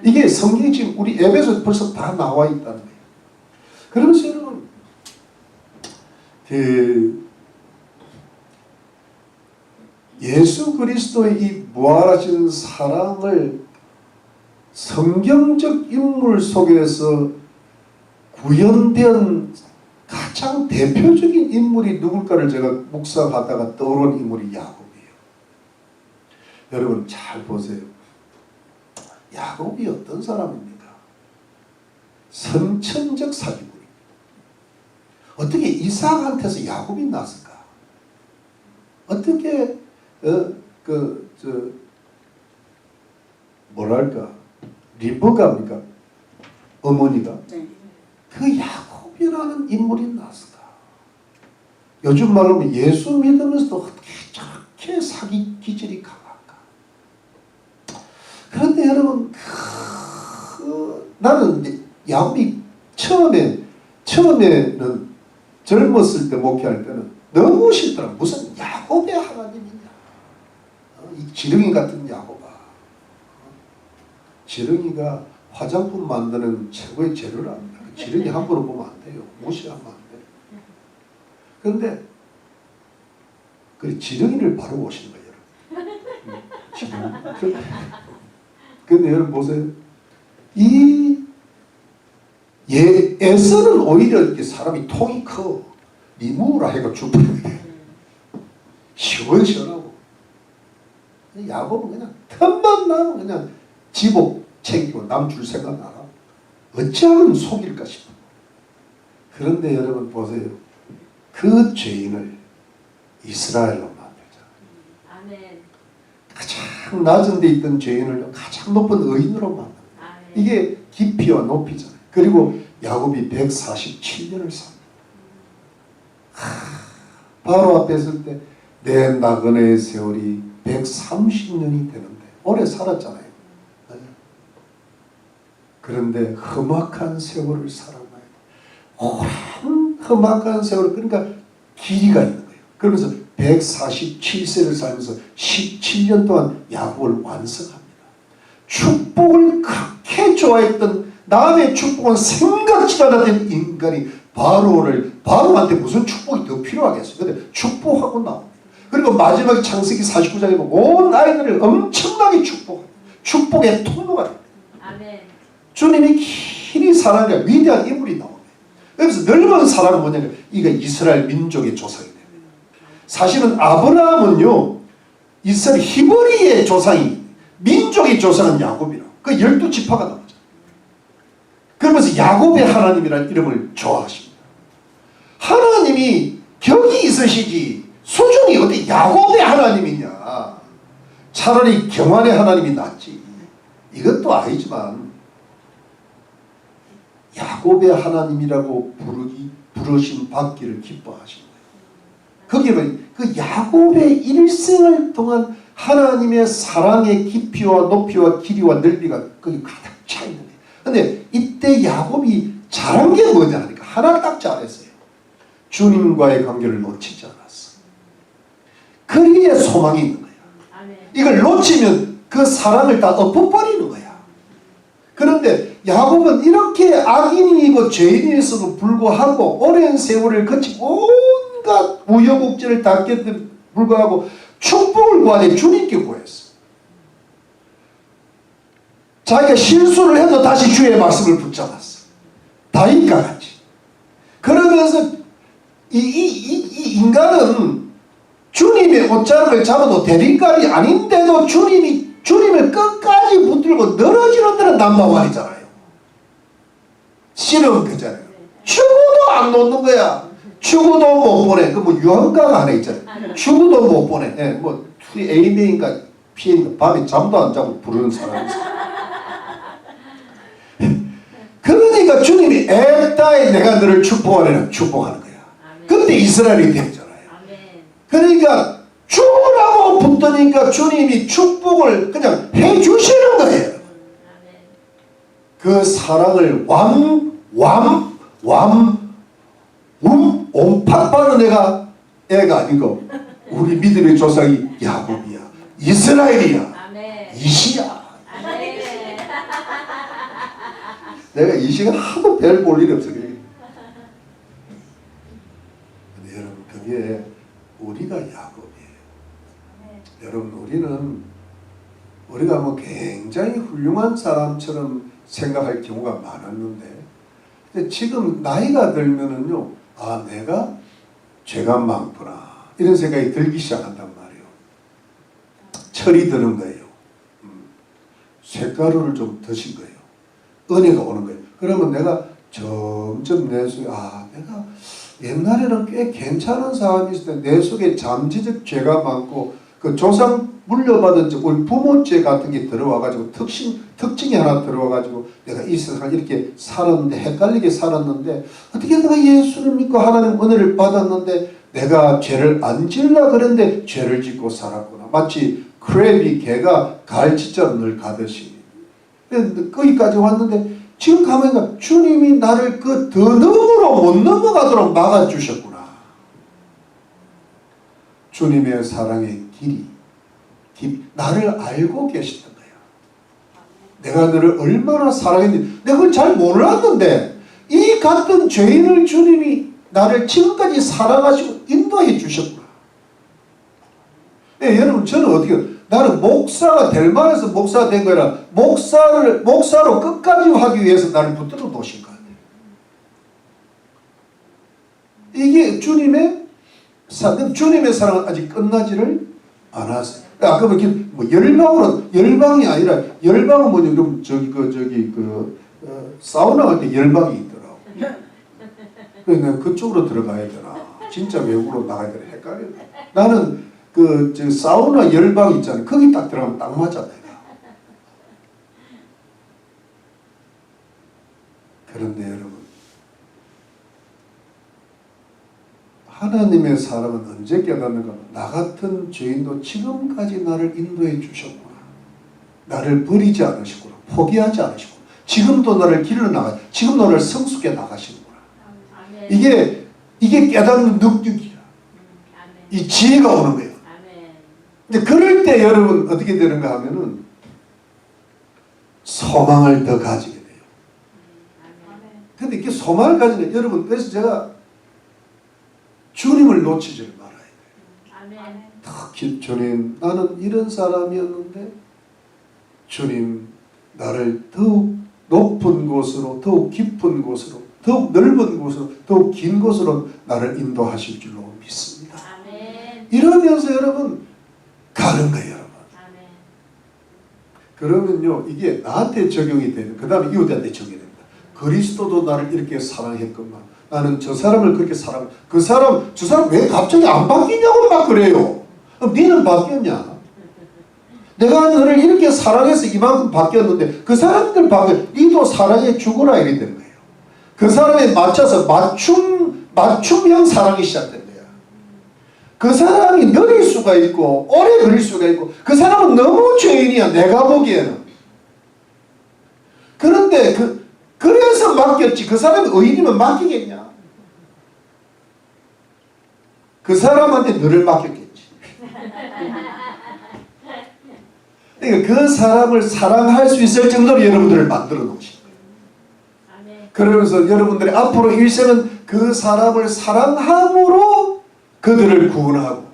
이게 성경이 지금 우리 에베소에 벌써 다 나와 있다는 거예요. 그러면서 여러분 예수 그리스도의 이 부활하신 사랑을 성경적 인물 속에서 구현된 가장 대표적인 인물이 누굴까를 제가 묵상하다가 떠오른 인물이 야곱이에요. 여러분 잘 보세요. 야곱이 어떤 사람입니까? 선천적 사기꾼입니다. 어떻게 이삭한테서 야곱이 났을까? 어떻게 뭐랄까 리브가입니까? 어머니가 네. 그 야곱이라는 인물이 났을까? 요즘 말로 하면 예수 믿으면서도 어떻게 저렇게 사기 기질이 강할까? 그런데 여러분 나는 야곱이 처음에는 젊었을 때 목회할 때는 너무 싫더라. 무슨 야곱의 하나님이냐? 이 지렁이 같은 야곱아. 지렁이가 화장품 만드는 최고의 재료를 압니다. 지렁이 함부로 보면 안 돼요. 무시하면 안 돼요. 그런데 그 지렁이를 바로 보시는 거예요, 여러분. 지렁이. 근데 여러분 보세요. 에서는 오히려 이렇게 사람이 통이 커. 니무라 해가 죽는데 시원시원하고. 야곱은 그냥 틈만 나면 그냥 지복 챙기고 남 줄 생각 안 하고 어찌하면 속일까 싶어. 그런데 여러분 보세요. 그 죄인을 이스라엘로 만들자. 아멘. 가장 낮은 데 있던 죄인을 가장 높은 의인으로 만든다. 이게 깊이와 높이잖아요. 그리고 야곱이 147년을 삽니다. 바로 앞에 있을 때 내 나그네의 세월이 130년이 되는데 오래 살았잖아요. 그런데 험악한 세월을 살아가야 돼. 오랜 험악한 세월, 그러니까 길이가 있는 거예요. 그러면서 147세를 살면서 17년 동안 야곱을 완성합니다. 축복을 그렇게 좋아했던, 남의 축복은 생각지도 않았던 인간이 바로한테 무슨 축복이 더 필요하겠어요. 근데 축복하고 나옵니다. 그리고 마지막 창세기 49장에 보면 온 아이들을 엄청나게 축복합니다. 축복의 통로가 됩니다. 아멘. 주님이 길이 사랑하는 위대한 인물이 나옵니다. 그래서 넓은 사랑은 뭐냐면 이게 이스라엘 민족의 조상이 됩니다. 사실은 아브라함은요, 이스라엘 히브리의 조상이, 민족의 조상은 야곱이라. 그 12지파가 나오죠. 그러면서 야곱의 하나님이라는 이름을 좋아하십니다. 하나님이 격이 있으시지 수준이 어디 야곱의 하나님이냐. 차라리 경환의 하나님이 낫지. 이것도 아니지만 야곱의 하나님이라고 부르심 받기를 기뻐하신 거예요. 거기에 그 야곱의 일생을 동안 하나님의 사랑의 깊이와 높이와 길이와 넓이가 거기 가득 차 있는 거예요. 근데 이때 야곱이 잘한 게 뭐냐 하니까 하나를 딱 잘했어요. 주님과의 관계를 놓치지 않았어. 거기에 소망이 있는 거야. 이걸 놓치면 그 사랑을 다 엎어버리는 거야. 그런데 야곱은 이렇게 악인이고 죄인에서도 불구하고 오랜 세월을 거치고 온갖 우여곡절을 닿게 불구하고 축복을 구하되 주님께 구했어. 자기가 실수를 해도 다시 주의 말씀을 붙잡았어. 다윗과 같이. 그러면서 이 인간은 주님의 옷자락을 잡아도 대립감이 아닌데도 주님을 끝까지 붙들고 늘어지는 데는 남바완이잖아요. 씨름 그잖아요. 축구도 안 놓는 거야. 축구도 못 보내. 그 뭐 유한가가 하나 있잖아요. 축구도 못 보내. 예, 뭐 A매인가 P인가 밤에 잠도 안 자고 부르는 사람이 있어요. 그러니까 주님이 애따에 내가 너를 축복하려면 축복하는 거야. 근데 이스라엘이 되잖아요. 그러니까 주라고 붙으니까 주님이 축복을 그냥 해주시는 거예요. 그 사랑을 옴팍하는 애가 아니고 우리 믿음의 조상이 야곱이야. 이스라엘이야. 이시야. 내가 이시가 하도 별 볼 일이 없어. 근데 여러분 그게 우리가 야곱이에요. 여러분 우리가 뭐 굉장히 훌륭한 사람처럼 생각할 경우가 많았는데 근데 지금 나이가 들면은요 내가 죄가 많구나 이런 생각이 들기 시작한단 말이에요. 철이 드는 거예요. 쇳가루를 좀 드신 거예요. 은혜가 오는 거예요. 그러면 내가 점점 내 속에 내가 옛날에는 꽤 괜찮은 사람이 있을 때 내 속에 잠재적 죄가 많고 그 조상 물려받은 우리 부모죄 같은 게 들어와가지고 특징이 하나 들어와가지고 내가 이 세상을 이렇게 살았는데 헷갈리게 살았는데 어떻게 내가 예수를 믿고 하나님 은혜를 받았는데 내가 죄를 안 지으려고 그랬는데 죄를 짓고 살았구나. 마치 크랩이 개가 갈치자로 늘 가듯이 거기까지 왔는데 지금 가만히 주님이 나를 그 더 너머로 못 넘어가도록 막아주셨구나. 주님의 사랑의 길이 나를 알고 계시던 거야. 내가 너를 얼마나 사랑했는지 내가 그걸 잘 몰랐는데 이 같은 죄인을 주님이 나를 지금까지 사랑하시고 인도해 주셨구나. 여러분 저는 어떻게 나는 목사가 될 만해서 목사가 된 거라 목사로 끝까지 하기 위해서 나를 붙들어 놓으신 거 같아요. 이게 주님의 사랑은 아직 끝나지를 않았어요. 그러면 이렇게 뭐 열방이 아니라 열방은 뭐냐 그럼 사우나 갈 때 열방이 있더라고. 그래서 그쪽으로 들어가야 되나 진짜 외국으로 나가야 되나 헷갈려. 나는 사우나 열방 있잖아요. 거기 딱 들어가면 딱 맞아 내가. 그런데 여러분 하나님의 사랑은 언제 깨닫는가? 나 같은 죄인도 지금까지 나를 인도해 주셨구나. 나를 버리지 않으시구나. 포기하지 않으시구나. 지금도 나를 길을 나가. 지금 너를 성숙해 나가시는구나. 이게 깨닫는 능력이야. 이 지혜가 오는 거예요. 근데 그럴 때 여러분 어떻게 되는가 하면은 소망을 더 가지게 돼요. 근데 이렇게 소망을 가지는 여러분 그래서 제가 주님을 놓치지 말아야 돼요. 특히 주님 나는 이런 사람이었는데 주님 나를 더욱 높은 곳으로 더욱 깊은 곳으로 더욱 넓은 곳으로 더욱 긴 곳으로 나를 인도하실 줄로 믿습니다. 이러면서 여러분 가는 거예요. 여러분. 그러면요 이게 나한테 적용이 되는 그 다음에 이웃한테 적용이 됩니다. 그리스도도 나를 이렇게 사랑했건만 나는 저 사람을 그렇게 사랑 저 사람 왜 갑자기 안 바뀌냐고 막 그래요. 그럼 니는 바뀌었냐? 내가 너를 이렇게 사랑해서 이만큼 바뀌었는데 그 사람들 바뀌어 니도 사랑해 주거라 이렇게 되는 거예요. 그 사람에 맞춰서 맞춤형 사랑이 시작된 거야. 그 사람이 느릴 수가 있고 오래 걸릴 수가 있고 그 사람은 너무 죄인이야 내가 보기에는. 그런데 그래서 맡겼지 그 사람이 의인이면 맡기겠냐? 그 사람한테 너를 맡겼겠지. 그러니까 그 사람을 사랑할 수 있을 정도로 여러분들을 만들어 놓으신 거예요. 그러면서 여러분들의 앞으로 일생은 그 사람을 사랑함으로 그들을 구원하고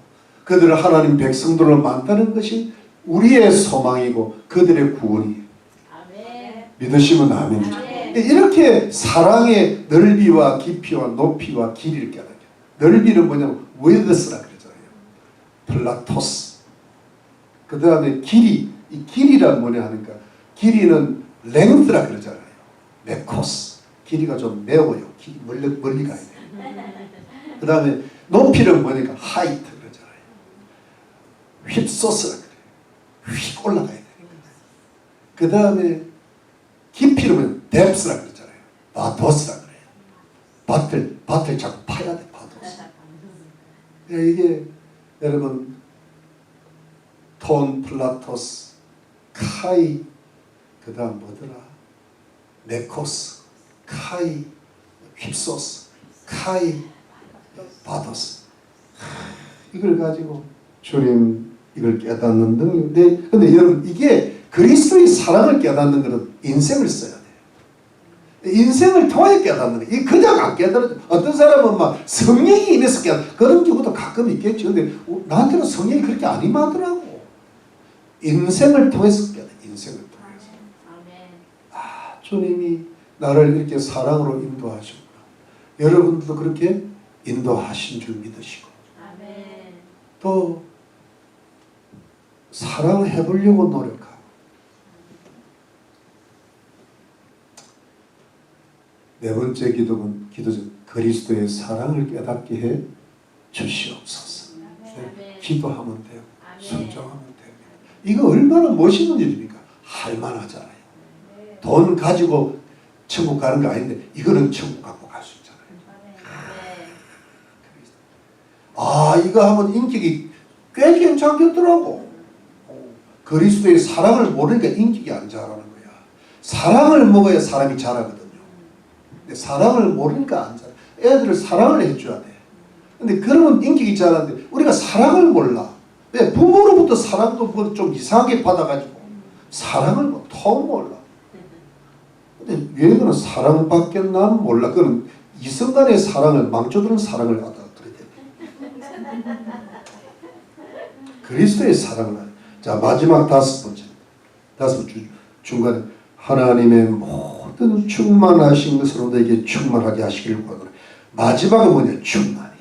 그들을 하나님 백성들로 만드는 것이 우리의 소망이고 그들의 구원이에요. 믿으시면 아멘. 이렇게 사랑의 넓이와 깊이와 높이와 길이를 깨닫게. 넓이는 뭐냐면 width라 그러잖아요. 플라토스. 그 다음에 길이. 이 길이란 뭐냐 하니까 길이는 length라 그러잖아요. 메코스. 길이가 좀 매워요. 길이 멀리 가야 돼요. 그 다음에 높이는 뭐니까 height 그러잖아요. 휩소스라 그래요. 휙 올라가야 돼요. 그 다음에 깊이는 뭐냐 depth라 그러잖아요. 바도스라 그래요. 밭을 자꾸 파야 돼. 바도스. 이게 여러분 톤, 플라토스, 카이, 그 다음 뭐더라? 네코스, 카이, 휩소스, 카이, 바도스. 이걸 가지고 주님 이걸 깨닫는 능력. 근데 여러분 이게 그리스도의 사랑을 깨닫는 것은 인생을 써야 돼요. 인생을 통해 깨닫는 거예요. 그냥 안 깨달아져. 어떤 사람은 막 성령이 임해서 깨닫는 그런 경우도 가끔 있겠죠. 근데 나한테는 성령이 그렇게 안 임하더라고. 인생을 통해서 깨닫. 인생을 통해서. 아, 주님이 나를 이렇게 사랑으로 인도하셨구나. 여러분들도 그렇게 인도하신 줄 믿으시고 또 사랑해 보려고 노력하고 네 번째 기도는 그리스도의 사랑을 깨닫게 해 주시옵소서. 네, 기도하면 돼요. 순종하면 돼요. 이거 얼마나 멋있는 일입니까? 할만하잖아요. 돈 가지고 천국 가는 거 아닌데 이거는 천국 갖고 갈 수 있잖아요. 아, 이거 하면 인격이 꽤 괜찮겠더라고. 그리스도의 사랑을 모르니까 인격이 안 자라는 거야. 사랑을 먹어야 사람이 자라거든요. 근데 사랑을 모르니까 안 자라. 애들을 사랑을 해줘야 돼. 근데 그러면 인격이 자라는데 우리가 사랑을 몰라. 왜? 부모로부터 사랑도 뭐 좀 이상하게 받아가지고 사랑을 뭐 통 몰라. 근데 유행어는 사랑밖에 난 몰라. 그건 이성간의 사랑을 망쳐두는 사랑을 갖다 그래야 돼. 그리스도의 사랑을. 자, 마지막 다섯 번째 중간에 하나님의 모든 충만하신 것으로 너에게 충만하게 하시기를 구하노라. 마지막은 뭐냐? 충만이.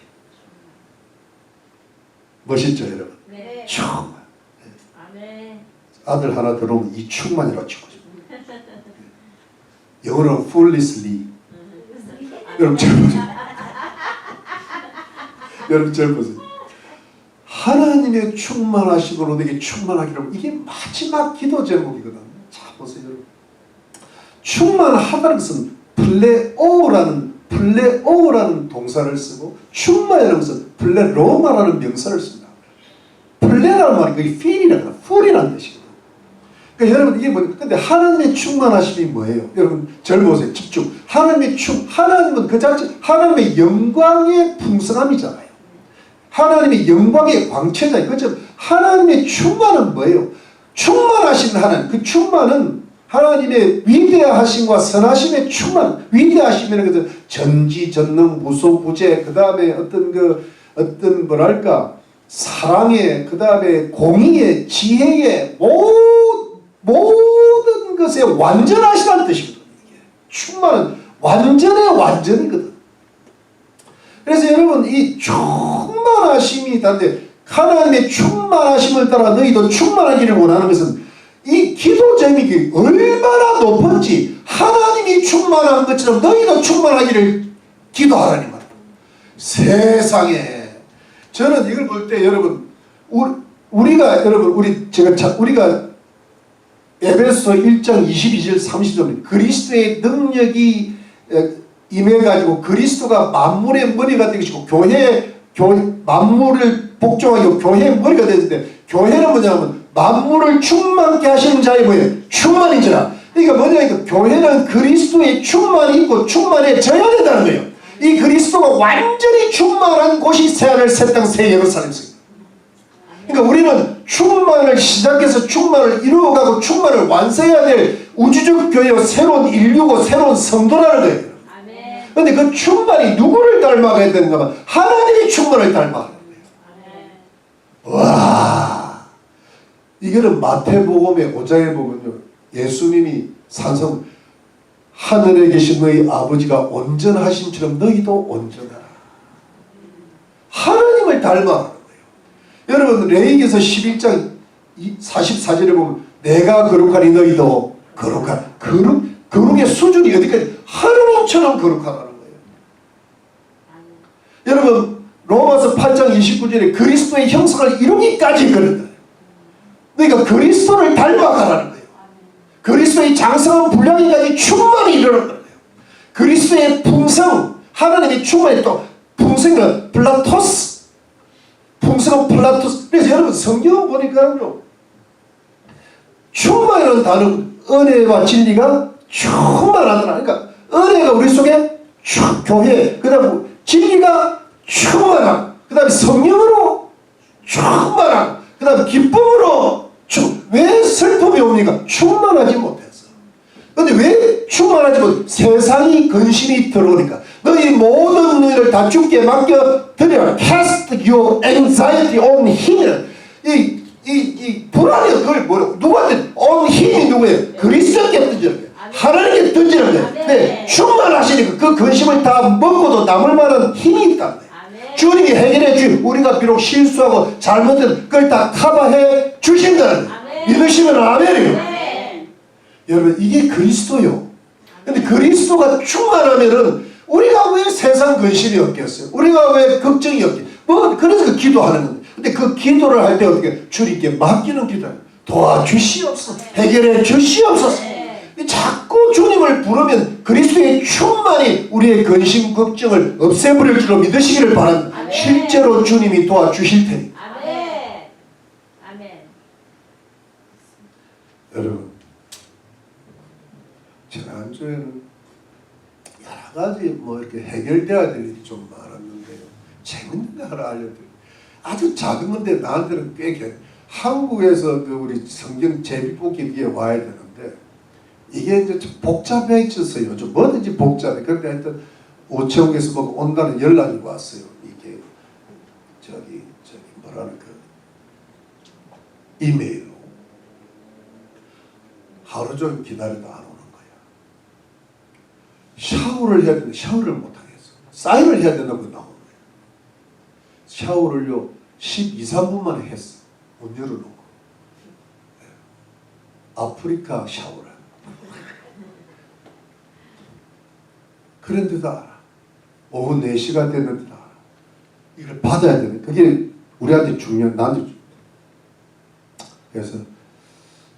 멋있죠, 여러분? 네. 충만. 네. 아들 하나 들어오면 이 충만이라고 치고 싶어요. 영어로는 foolishly. 여러분 잘 보세요. 여러분 잘 보세요. 하나님의 충만하심으로 내게 충만하기를. 이게 마지막 기도 제목이거든. 자 보세요. 여러분. 충만하다는 것은 플레오라는 동사를 쓰고 충만이라는 것은 플레로마라는 명사를 씁니다. 플레라는 말이 거의 필이라는 풀이라는 뜻이거든. 그러니까 여러분 이게 뭐예요? 근데 하나님의 충만하심이 뭐예요? 여러분 절 보세요. 집중. 하나님은 그 자체 하나님의 영광의 풍성함이잖아요. 하나님의 영광의 광채잖아요. 그렇죠? 하나님의 충만은 뭐예요? 충만하신 하나님. 그 충만은 하나님의 위대하심과 선하심의 충만. 위대하심이라는 것은 전지전능 무소부재. 그 다음에 어떤 뭐랄까 사랑의, 그 다음에 공의의, 지혜의 모든 것에 완전하시다는 뜻이거든요. 충만은 완전의 완전이거든. 그래서 여러분 이 충만하심이 다른데 하나님의 충만하심을 따라 너희도 충만하기를 원하는 것은 이 기도 제목이 얼마나 높은지 하나님이 충만한 것처럼 너희도 충만하기를 기도하라는 말이에요. 세상에 저는 이걸 볼 때 여러분 우리가 에베소 1장 22절 30절 그리스도의 능력이 임해가지고 그리스도가 만물의 머리가 되시고 교회 만물을 복종하고 교회의 머리가 되는데 교회는 뭐냐면 만물을 충만케 하시는 자의 뭐예요? 충만이잖아. 그러니까 뭐냐니까 교회는 그리스도의 충만이 있고 충만해져야 된다는 거예요. 이 그리스도가 완전히 충만한 곳이 새하늘 새 땅 새 예루살렘입니다. 그러니까 우리는 충만을 시작해서 충만을 이루어가고 충만을 완성해야 될 우주적 교회와 새로운 인류고 새로운 성도라는 거예요. 그런데 그 충만이 누구를 닮아가야 되는가 하면 하나님의 충만을 닮아가는 거예요. 와, 이거는 마태복음의 5장에 보면요, 예수님이 산성 하늘에 계신 너희 아버지가 온전하심처럼 너희도 온전하라. 하나님을 닮아가는 거예요. 여러분 레위기서 11장 44절에 보면 내가 거룩하니 너희도 거룩하라. 거룩의 수준이 어디까지? 하나님처럼 거룩하라는 거예요. 여러분 로마서 8장 29절에 그리스도의 형상을 이루기까지 그런 거예요. 그러니까 그리스도를 닮아가라는 거예요. 그리스도의 장성한 분량이까지 충만히 이르는 거예요. 그리스도의 풍성, 하나님의 충만이 또 풍성은 플라토스, 풍성은 플라토스. 그래서 여러분 성경 보니까요, 충만이라는 단어는 은혜와 진리가 충만하더라. 그러니까 은혜가 우리 속에 교회, 그 다음에 진리가 충만함, 그 다음에 성령으로 충만함, 그 다음에 기쁨으로 왜 슬픔이 옵니까? 충만하지 못해서. 근데 왜 충만하지 못해? 세상이 근심이 들어오니까 너희 모든 일을 다 주께 맡겨 드려라. Cast your anxiety on him. 이 불안해요. 그걸 뭐라고? 누구한테 온 힘이 누구예요? 그리스도께 던지는 거예요. 하나님께 던지는 거예요. 네, 충만하시니까 그 근심을 다 먹고도 남을 만한 힘이 있다는 거예요. 주님이 해결해 주시고 우리가 비록 실수하고 잘못된 그걸 다 커버해 주신다는 거예요. 믿으시면 아멘이에요. 여러분 이게 그리스도요. 근데 그리스도가 충만하면은 우리가 왜 세상 근심이 없겠어요? 우리가 왜 걱정이 없겠어요? 뭐 그래서 기도하는 건데. 근데 그 기도를 할 때 어떻게 주님께 맡기는 기도예요. 도와주시옵소서. 해결해 주시옵소서. 자꾸 주님을 부르면 그리스도의 충만히 우리의 근심 걱정을 없애버릴 줄로 믿으시기를 바랍니다. 아멘. 실제로 주님이 도와주실 테니. 아멘. 아멘. 여러분 지난주에는 여러 가지 뭐 이렇게 해결돼야 될 일이 좀 많았는데요. 재밌는 거 하나 알려드릴게요. 아주 작은 건데 나한테는 꽤 한국에서 그 우리 성경 제비뽑기 위에 와야 되는데 이게 이제 좀 복잡해졌어요. 요즘 뭐든지 복잡해. 그런데 하여튼 우체국에서 뭐 온다는 연락이 왔어요. 이게 저기 뭐라는 그 이메일로 하루 종일 기다리다 안 오는 거야. 샤워를 해야 되는데 샤워를 못 하겠어. 사인을 해야 된다고 나오는 거야. 샤워를요 12, 3분 만에 했어. 문 열어놓고. 아프리카 샤워를. 그런데도 알아. 오후 4시가 됐는데도 알아. 이걸 받아야 되는. 그게 우리한테 중요한, 나한테 중요한. 그래서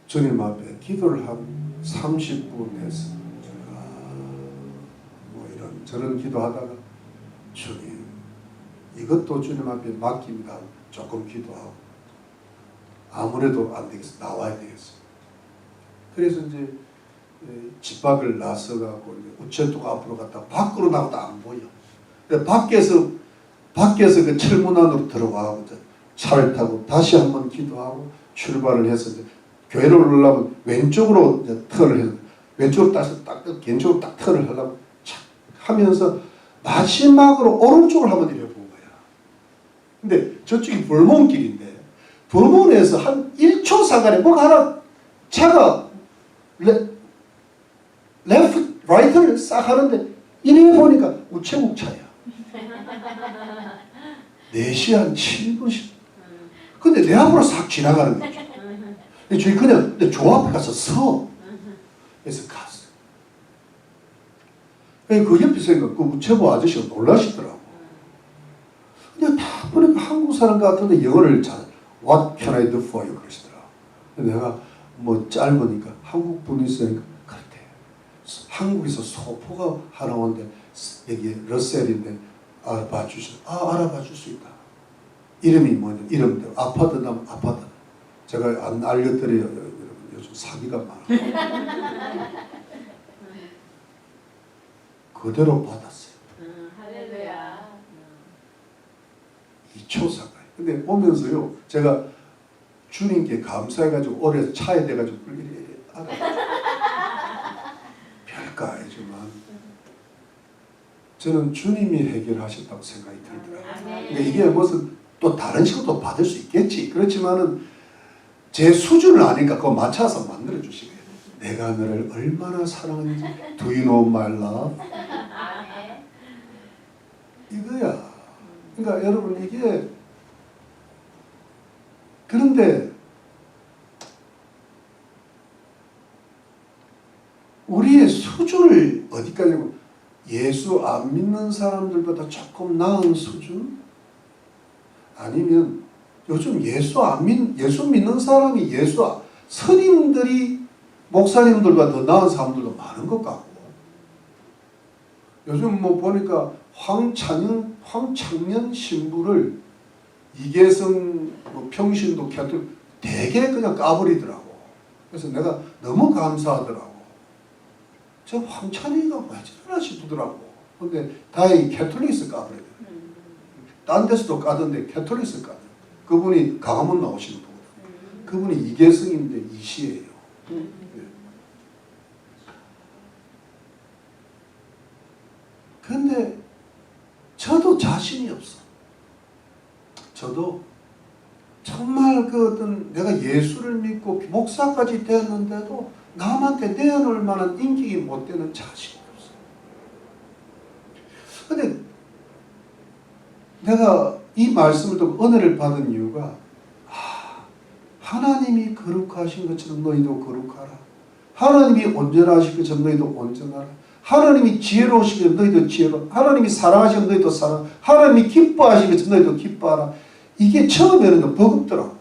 주님 앞에 기도를 한 30분 했어. 뭐 이런 저런 기도하다가 주님 이것도 주님 앞에 맡깁니다. 조금 기도하고 아무래도 안 되겠어. 나와야 되겠어. 그래서 이제 집 밖을 나서가고 우체통 앞으로 갔다 밖으로 나가도 안 보여. 밖에서 그 철문 안으로 들어가고 차를 타고 다시 한번 기도하고 출발을 해서 이제 교회를 오려면 왼쪽으로 이제 턴을 해서 왼쪽으로 왼쪽으로 딱 턴을 하려고 착 하면서 마지막으로 오른쪽을 한번 이래 본 거야. 근데 저쪽이 불문길인데 불문에서 한 1초 상간에 뭐가 하나 차가 레프트, 라이트를 싹 하는데 이래 보니까 우체국 차야. 4시 한 7분씩. 근데 내 앞으로 싹 지나가는 거죠. 저희 그냥 저 앞에 가서 서. 그래서 갔어. 그 옆에 있으니까 그 우체부 아저씨가 놀라시더라고. 근데 다 보니까 한국 사람 같은데 영어를 잘 What can I do for you? 그러시더라고. 내가 뭐 짧으니까 한국 분이 있으니까 그렇대. 한국에서 소포가 하나 오는데 여기 러셀인데 알아봐 주시. 알아봐 줄 수 있다. 이름이 뭐냐? 이름대로 아파트 나면 아파트. 제가 안 알려드려요. 여러분 요즘 사기가 많아. 그대로 받았어요. 할렐루야. 2초 사가요. 근데 오면서요, 제가 주님께 감사해가지고 오래 차에 대가지고 별거 아니지만 저는 주님이 해결하셨다고 생각이 들더라고요. 그러니까 이게 무슨 또 다른 식으로 받을 수 있겠지. 그렇지만은 제 수준을 아니까 그거 맞춰서 만들어 주시고요. 내가 너를 얼마나 사랑하는지 Do you know my love? 이거야. 그러니까 여러분 이게 그런데 우리의 수준을 어디까지 예수 안 믿는 사람들보다 조금 나은 수준? 아니면 요즘 예수 믿는 사람이 스님들이 목사님들보다 더 나은 사람들도 많은 것 같고 요즘 뭐 보니까 황창년 신부를 이계성 뭐 평신도 캐톨릭 되게 그냥 까버리더라고. 그래서 내가 너무 감사하더라고. 저 황찬이가 뭐지나 싶더라고. 근데 다행히 캐톨릭에서 까버려요. 딴 데서도 까던데 캐톨릭에서 까요. 그분이 강화문 나오시는 분이거든요. 그분이 이계성인데 이시예요. 그런데 저도 자신이 없어. 저도 정말 그 어떤 내가 예수를 믿고 목사까지 되었는데도 남한테 내어놓을 만한 인격이 못 되는 자식이 없어요. 근데 내가 이 말씀을 듣고 은혜를 받은 이유가 하나님이 거룩하신 것처럼 너희도 거룩하라. 하나님이 온전하신 것처럼 너희도 온전하라. 하나님이 지혜로우신 것처럼 너희도 지혜로워. 하나님이 사랑하신 것처럼 너희도 사랑. 하나님이 기뻐하신 것처럼 너희도 기뻐하라. 이게 처음에는 버겁더라고.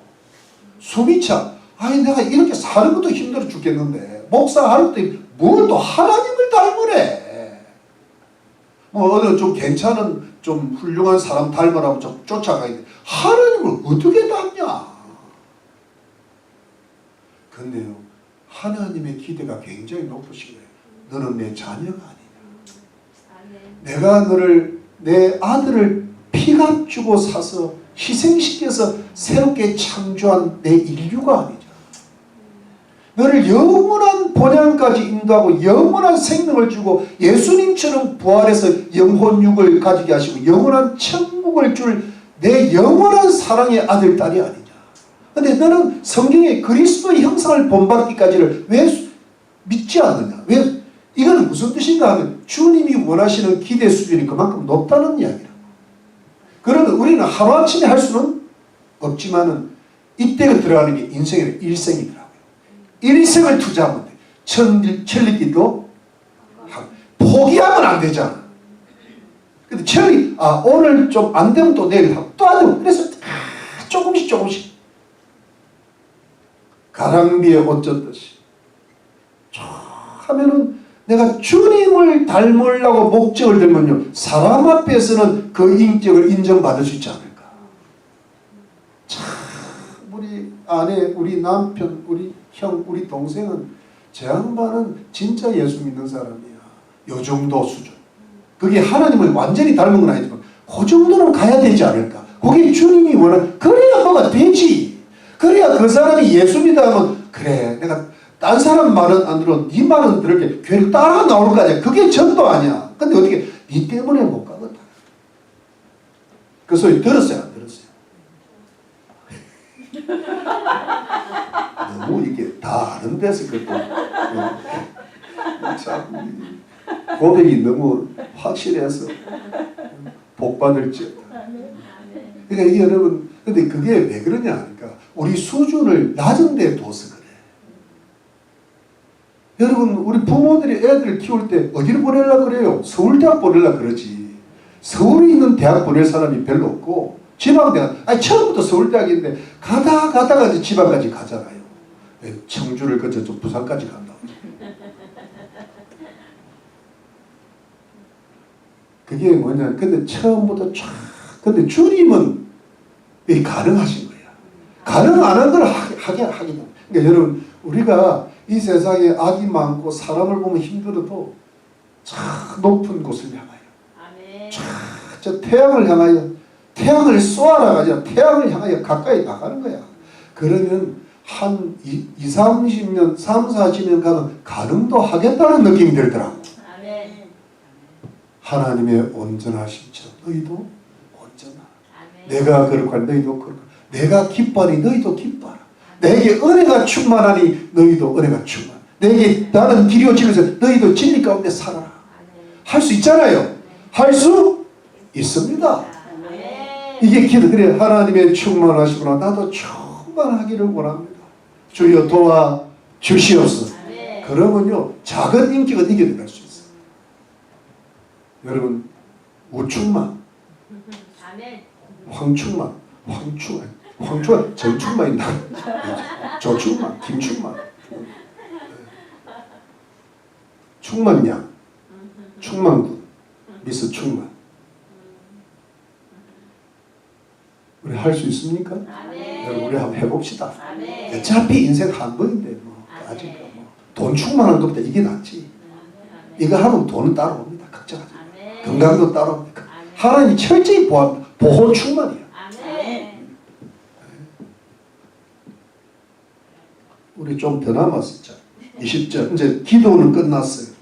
숨이 차. 아니 내가 이렇게 사는 것도 힘들어 죽겠는데 목사 할 때 뭘 또 하나님을 닮으래. 뭐 어느 좀 괜찮은 좀 훌륭한 사람 닮으라고 좀 쫓아가야 돼. 하나님을 어떻게 닮냐. 근데요 하나님의 기대가 굉장히 높으신 거예요. 너는 내 자녀가 아니냐. 내가 너를 내 아들을 피값 주고 사서 희생시켜서 새롭게 창조한 내 인류가 아니죠. 너를 영원한 본향까지 인도하고 영원한 생명을 주고 예수님처럼 부활해서 영혼육을 가지게 하시고 영원한 천국을 줄 내 영원한 사랑의 아들 딸이 아니냐. 근데 너는 성경에 그리스도의 형상을 본받기까지를 왜 믿지 않느냐. 왜? 이건 무슨 뜻인가 하면 주님이 원하시는 기대 수준이 그만큼 높다는 이야기라고. 그러면 우리는 하루아침에 할 수는 없지만은 이때가 들어가는 게 인생의 일생이더라고요. 일생을 투자하면 돼. 천리기도 포기하면 안 되잖아. 근데 오늘 좀 안 되면 또 내일 하고 또 안 되면 그래서 조금씩 가랑비에 옷 젖듯이 쫙 하면은 내가 주님을 닮으려고 목적을 들면요 사람 앞에서는 그 인격을 인정받을 수 있지 않을까. 참 우리 아내, 우리 남편, 우리 형, 우리 동생은 제 양반은 진짜 예수 믿는 사람이야. 요 정도 수준. 그게 하나님을 완전히 닮은 건 아니지만 그 정도는 가야 되지 않을까. 그게 주님이 원하는. 그래야 뭐가 되지. 그래야 그 사람이 예수 믿으면 그래 내가 딴 사람 말은 안 들어 네 말은 들을게. 교회를 따라 나올 거 아니야. 그게 전도 아니야. 근데 어떻게 네 때문에 못 가거든. 그 소리 들었어요 안 들었어요? 너무 이게 다 아는 데서 참 고백이 너무 확실해서 복 받을지어다. 그러니까 이 여러분 근데 그게 왜 그러냐 하니까 우리 수준을 낮은 데 둬서 그래. 여러분 우리 부모들이 애들을 키울 때 어디를 보내려고 그래요? 서울대학 보내려고 그러지. 서울에 있는 대학 보낼 사람이 별로 없고 지방대학 처음부터 서울대학인데 가다가 이제 지방까지 가잖아요. 청주를 거쳐 좀 부산까지 간다고. 그게 뭐냐 근데 처음부터 쫙 근데 주님은 이게 가능하신 거예요. 가능 안 한 걸 하게 됩니다. 그러니까 여러분 우리가 이 세상에 악이 많고 사람을 보면 힘들어도 참 높은 곳을 향하여 저 태양을 향하여 태양을 쏘아라 아니라 태양을 향하여 가까이 나가는 거야. 그러면 한 30년 40년 가면 가능도 하겠다는 느낌이 들더라고. 하나님의 온전하신 처럼 너희도 온전하라. 내가 거룩하니 너희도 거룩하라. 내가 기뻐하니 너희도 기뻐하라. 내게 은혜가 충만하니 너희도 은혜가 충만. 내게 나는 길이요 진리에서 너희도 진리 가운데 살아라. 할 수 있잖아요. 할 수 있습니다. 이게 기도. 그래 하나님의 충만하시구나. 나도 충만하기를 원합니다. 주여 도와 주시옵소서. 그러면요 작은 인격은 이겨내갈 수 있어요. 여러분 우충만, 황충만, 전충만 있나? 조충만, 김충만, 충만양, 충만군, 미스 충만. 우리 할 수 있습니까? 여러분 우리 한번 해봅시다. 어차피 인생 한 번인데 뭐 아직 돈 충만한 것보다 이게 낫지. 이거 하면 돈은 따라옵니다. 걱정하지 마. 건강도 따라옵니다. 하나님이 철저히 보호 충만이야. 우리 좀 더 남았었죠. 20절 이제 기도는 끝났어요.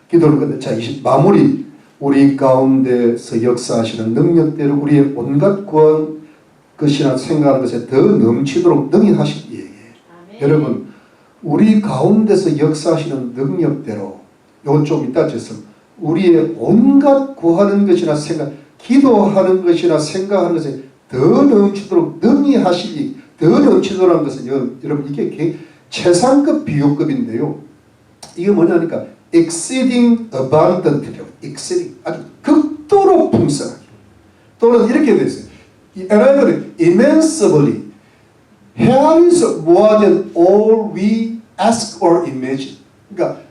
기도는 끝났. 자 20 마무리. 우리 가운데서 역사하시는 능력대로 우리의 온갖 구원 것이나 생각하는 것에 더 넘치도록 능히 하시기 위해 아멘. 여러분 우리 가운데서 역사하시는 능력대로 이건 좀 이따 쳤음 우리의 온갖 구하는 것이나 생각 기도하는 것이나 생각하는 것에 더 넘치도록 능히 하시기 더 넘치도록 하는 것은 여러분 이게 최상급 비유급인데요. 이게 뭐냐니까 exceeding abundantly exceeding 아주 극도로 풍성하게 또는 이렇게 되어 있어요. NIV는 immensely has more than all we ask or imagine. 그러니까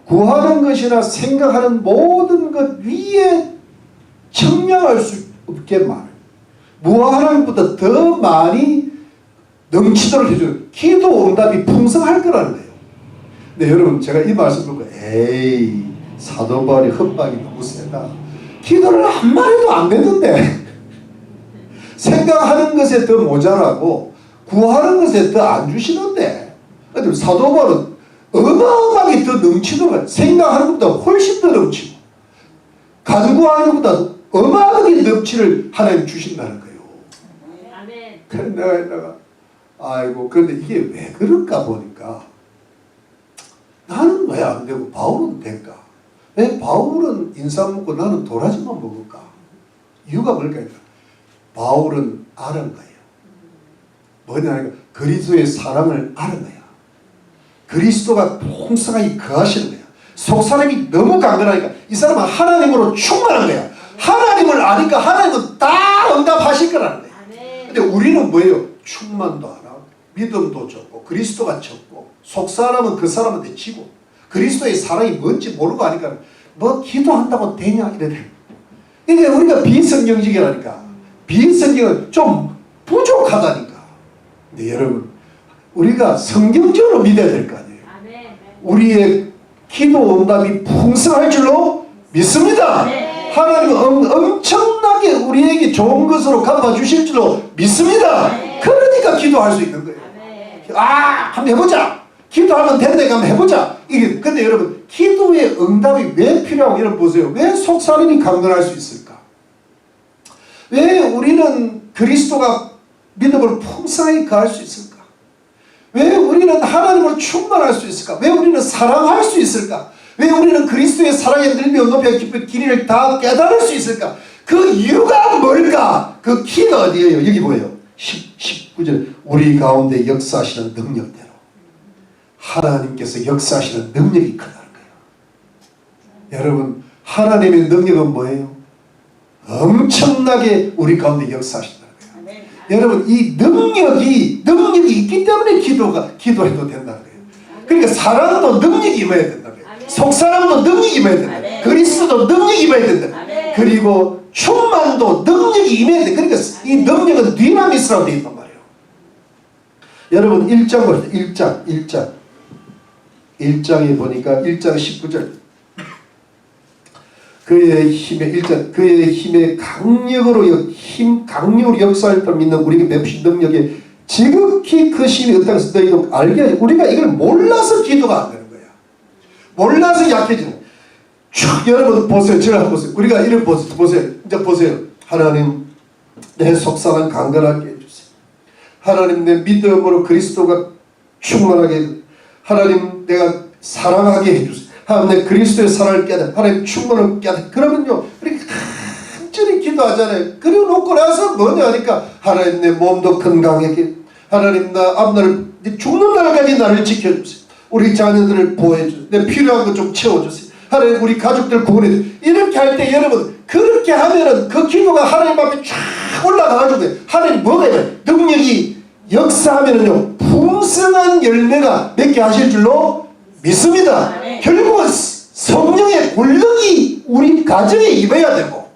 구하는 것이나 생각하는 모든 것 위에 청량할 수 없게 많아요. 무한함보다 더 많이 넘치도록 해주는 기도 응답이 풍성할 거라는 거예요. 근데 여러분 제가 이 말씀 듣고 에이 사도 바울이 헛박이 너무 세다. 기도를 한 마디도 안 됐는데 생각하는 것에 더 모자라고 구하는 것에 더 안 주시는데 근데 사도 바울은 어마어마하게 더 넘치도록 생각하는 것보다 훨씬 더 넘치고 간구하는 것보다 어마어마하게 넘치를 하나님 주신다는 거예요. 아멘. 그래서 내가 아이고 그런데 이게 왜 그럴까 보니까 나는 왜 안 되고 바울은 될까? 왜 바울은 인삼 먹고 나는 도라지만 먹을까? 이유가 뭘까? 바울은 아는 거예요. 뭐냐? 그리스도의 사랑을 아는 거야. 그리스도가 풍성하게 거하시는 거야. 속사람이 너무 강건하니까 이 사람은 하나님으로 충만한 거야. 하나님을 아니까 하나님은 다 응답하실 거라는 거야. 근데 우리는 뭐예요? 충만도 안 하고 믿음도 적고 그리스도가 적고 속사람은 그 사람한테 지고 그리스도의 사랑이 뭔지 모르고 하니까 뭐 기도한다고 되냐 이래. 이게 우리가 비성경적이라니까 비성경은 좀 부족하다니까. 근데 여러분 우리가 성경적으로 믿어야 될 거 아니에요. 우리의 기도 응답이 풍성할 줄로 믿습니다. 하나님은 엄청나게 우리에게 좋은 것으로 갚아주실 줄로 믿습니다. 그러니까 기도할 수 있는 거예요. 아 한번 해보자. 기도하면 된다니까 한번 해보자. 이게 근데 여러분 기도의 응답이 왜 필요하고 여러분 보세요. 왜 속사람이 강건할 수 있을까? 왜 우리는 그리스도가 믿음을 풍성하게 가할 수 있을까? 왜 우리는 하나님을 충만할 수 있을까? 왜 우리는 사랑할 수 있을까? 왜 우리는 그리스도의 사랑에 늘며 높여 깊은 길이를 다 깨달을 수 있을까? 그 이유가 뭘까? 그 키가 어디예요? 여기 보여요. 19절 우리 가운데 역사하시는 능력대로 하나님께서 역사하시는 능력이 크다는 거예요. 여러분 하나님의 능력은 뭐예요? 엄청나게 우리 가운데 역사하신다는 거예요. 여러분 이 능력이 있기 때문에 기도해도 된다는 거예요. 그러니까 사랑도 능력이 임해야 된다는 거예요. 속사랑도 능력이 임해야 된다. 그리스도도 능력이 임해야 된다. 그리고 충만도 능력이 임해야 돼. 그러니까 이 능력은 디나미스라고 되어 있단 말이에요. 여러분 1장 보세요. 1장에 보니까 1장 19절 그의 힘에 강력으로 역사할 줄 믿는 우리에게 베푸신 능력에 지극히 크심이 어떤 것을 너희도 알게 하지. 우리가 이걸 몰라서 기도가 안 되는 거야. 몰라서 약해지는 거야. 여러분 보세요. 저를 한번 보세요. 우리가 이를 보세요. 이제 보세요. 하나님 내 속사람 강건하게 해주세요. 하나님 내 믿음으로 그리스도가 충만하게 해주세요. 하나님 내가 사랑하게 해주세요. 하나님 내 그리스도의 사랑을 깨달아. 하나님 충만을 깨달아. 그러면요 우리 간절히 기도하잖아요. 그리고 놓고 나서 뭐냐 하니까 하나님 내 몸도 건강하게 하나님 나 앞날을 죽는 날까지 나를 지켜주세요. 우리 자녀들을 보호해주세요. 내 필요한 거 좀 채워주세요. 하나님 우리 가족들 구원해주세요. 이렇게 할 때 여러분 그렇게 하면은 그 기도가 하나님 앞에 쫙 올라가가지고 하나님 뭐가 있어요? 능력이 역사하면은요 풍성한 열매가 맺게 하실 줄로 믿습니다. 결국은 성령의 권력이 우리 가정에 임해야 되고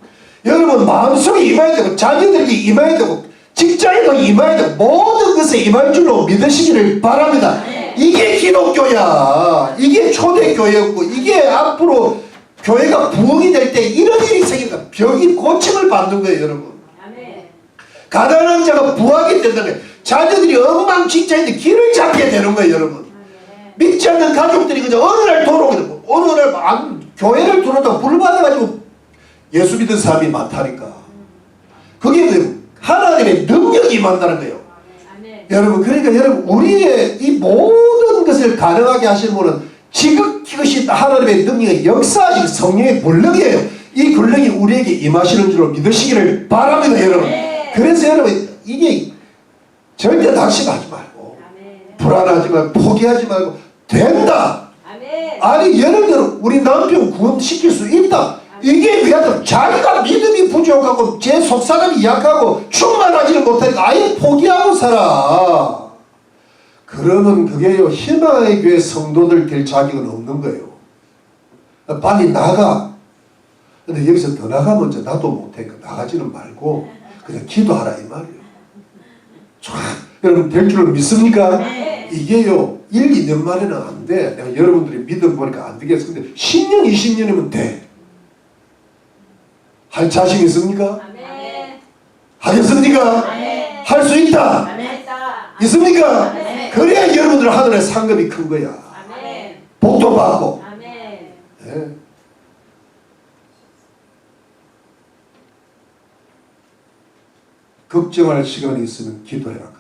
여러분 마음속에 임해야 되고 자녀들에게 임해야 되고 직장에도 임해야 되고 모든 것에 임할 줄로 믿으시기를 바랍니다. 이게 기독교야. 이게 초대교회였고 이게 앞으로 교회가 부흥이 될 때 이런 일이 생기니까 병이 고침을 받는 거예요. 여러분 가난한 자가 부하게 된다는 거예요. 자녀들이 엉망진창인데 길을 잡게 되는 거예요. 여러분 믿지 않는 가족들이 그냥 어느 날 돌아오게 되고 어느 날 교회를 들어오다가 불 받아가지고 예수 믿은 사람이 많다니까. 그게 하나님의 능력이 임한다는 거예요. 아멘. 여러분, 그러니까 여러분, 우리의 이 모든 것을 가능하게 하시는 분은 지극히 것이 하나님의 능력의 역사하신 성령의 권능이에요. 이 권능이 우리에게 임하시는 줄로 믿으시기를 바랍니다, 여러분. 그래서 여러분, 이게 절대 낙심하지 말고, 아멘. 불안하지 말고, 포기하지 말고, 된다. 아멘. 아니, 예를 들어 우리 남편 구원시킬 수 있다. 이게 왜냐하면 자기가 믿음이 부족하고 제 속사람이 약하고 충만하지를 못하니까 아예 포기하고 살아. 그러면 그게요, 희망의 교회 성도들 될 자격은 없는 거예요. 빨리 나가. 근데 여기서 더 나가면 이제 나도 못하니까 나가지는 말고 그냥 기도하라 이 말이에요. 촤, 여러분 될 줄을 믿습니까? 네. 이게요 1, 2년 만에는 안 돼. 내가 여러분들이 믿음 보니까 안 되겠어. 근데 10년, 20년이면 돼. 할 자신 있습니까? 아멘. 하겠습니까? 아멘. 할 수 있다. 아멘. 있습니까? 아멘. 그래야 여러분들 하늘의 상급이 큰 거야. 아멘. 복도 받고. 아멘. 예. 걱정할 시간이 있으면 기도해라.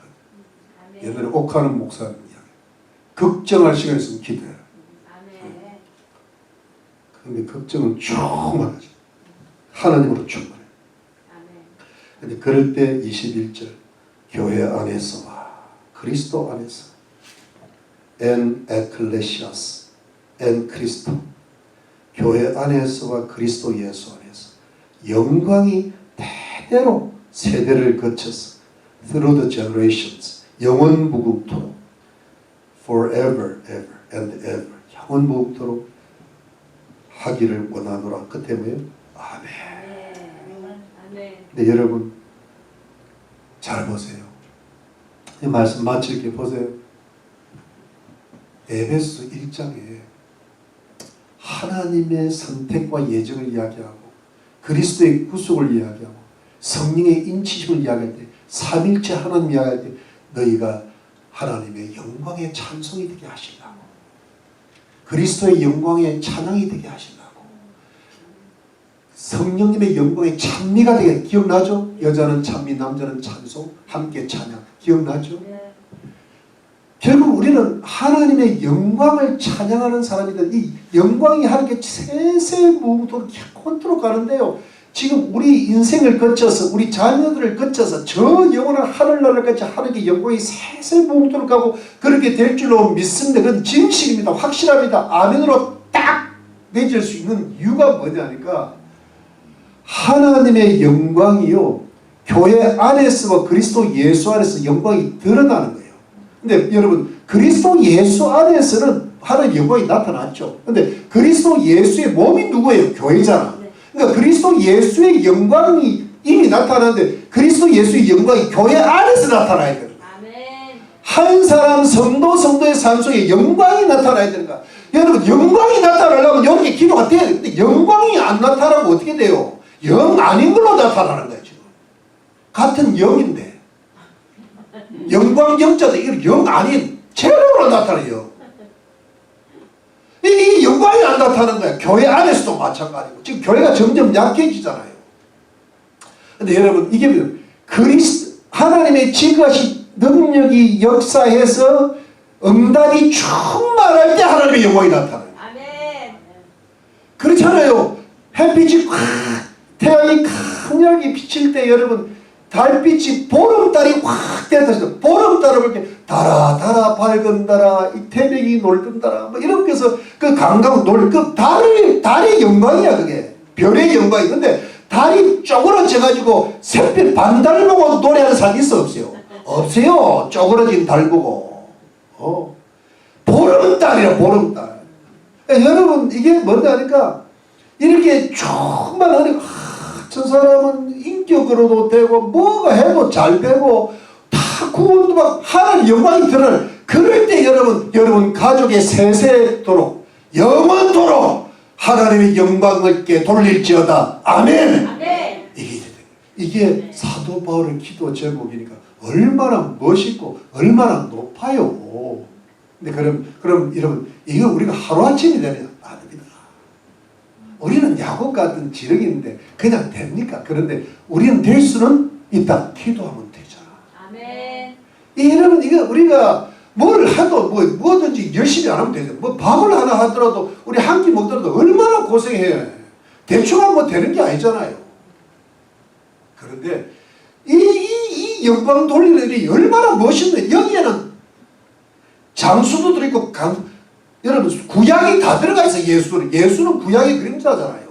아멘. 옛날에 옥하는 목사님 이야기. 걱정할 시간이 있으면 기도해라. 아멘. 근데 걱정은 충만하지. 하나님으로 충만해. 아멘. 근데 그럴 때 21절 교회 안에서와 그리스도 안에서 en ecclesias en Christo 교회 안에서와 그리스도 예수 안에서 영광이 대대로 세대를 거쳐서 through the generations 영원 무궁토록 forever ever and ever 영원 무궁토록 하기를 원하노라. 끝에 뭐예요? 아멘. 아멘. 근데 여러분 잘 보세요. 이 말씀 마칠게 보세요. 에베소 1장에 하나님의 선택과 예정을 이야기하고 그리스도의 구속을 이야기하고 성령의 인치심을 이야기할 때 삼일체 하나님 이야기할 때 너희가 하나님의 영광의 찬송이 되게 하시려고 그리스도의 영광의 찬양이 되게 하시려고 성령님의 영광의 찬미가 되게 기억나죠? 여자는 찬미 남자는 찬송 함께 찬양 기억나죠? 네. 결국 우리는 하나님의 영광을 찬양하는 사람이든 이 영광이 하나님께 세세무토록 깊도록 가는데요. 지금 우리 인생을 거쳐서 우리 자녀들을 거쳐서 저 영원한 하늘나라까지 하나님의 영광이 세세무토록 가고 그렇게 될 줄로 믿습니다. 그건 진실입니다. 확실합니다. 아멘으로 딱 맺을 수 있는 이유가 뭐냐니까 하나님의 영광이요 교회 안에서와 그리스도 예수 안에서 영광이 드러나는 거예요. 근데 여러분 그리스도 예수 안에서는 하나님의 영광이 나타났죠. 근데 그리스도 예수의 몸이 누구예요? 교회잖아. 그러니까 그리스도 예수의 영광이 이미 나타나는데 그리스도 예수의 영광이 교회 안에서 나타나야 되는 거예요. 아멘. 한 사람 성도의 삶 속에 영광이 나타나야 되는 거야. 여러분 영광이 나타나려면 여기 기도가 돼야 돼요. 근데 영광이 안 나타나면 어떻게 돼요? 영 아닌 걸로 나타나는 거예요. 지금 같은 영인데 영광 영자도 이거 영 아닌 제로로 나타나요. 이 영광이 안 나타나는 거야. 교회 안에서도 마찬가지고 지금 교회가 점점 약해지잖아요. 근데 여러분 이게 하나님의 지극하신 능력이 역사해서 응답이 충만할 때 하나님의 영광이 나타나요. 아멘. 그렇잖아요. 햇빛이 태양이 강렬하게 비칠 때 여러분 달빛이 보름달이 확 떼어서 보름달을 볼 때 달아 밝은 달아 이 태백이 놀던 달아 뭐 이렇게 해서 그 강강 그 달의 영광이야. 그게 별의 영광이. 근데 달이 쪼그러져 가지고 샛별 반달 보고 노래하는 사람이 있어 없어요? 없어요. 쪼그러진 달 보고 보름달이야 보름달. 여러분 이게 뭐냐니까 이렇게 충만하니까 저 사람은 인격으로도 되고 뭐가 해도 잘 되고 다 구원도 막 하나님 영광이 드러나는 그럴 때 여러분 가족의 세세도록 영원토록 하나님의 영광을께 돌릴지어다. 아멘. 아멘. 이게 사도 바울의 기도 제목이니까 얼마나 멋있고 얼마나 높아요. 근데 그럼 여러분 이거 우리가 하루아침이 되냐? 아닙니다. 우리는 야곱 같은 지력인데 그냥 됩니까? 그런데 우리는 될 수는 있다 기도하면 되잖아. 아멘. 여러분 이거 우리가 뭘 하도 뭐든지 열심히 안 하면 되죠. 뭐 밥을 하나 하더라도 우리 한 끼 먹더라도 얼마나 고생해. 대충 하면 되는 게 아니잖아요. 그런데 이 영광 돌리는 일이 얼마나 멋있네. 여기에는 장수도 들어있고 여러분 구약이 다 들어가 있어. 예수는 구약의 그림자잖아요.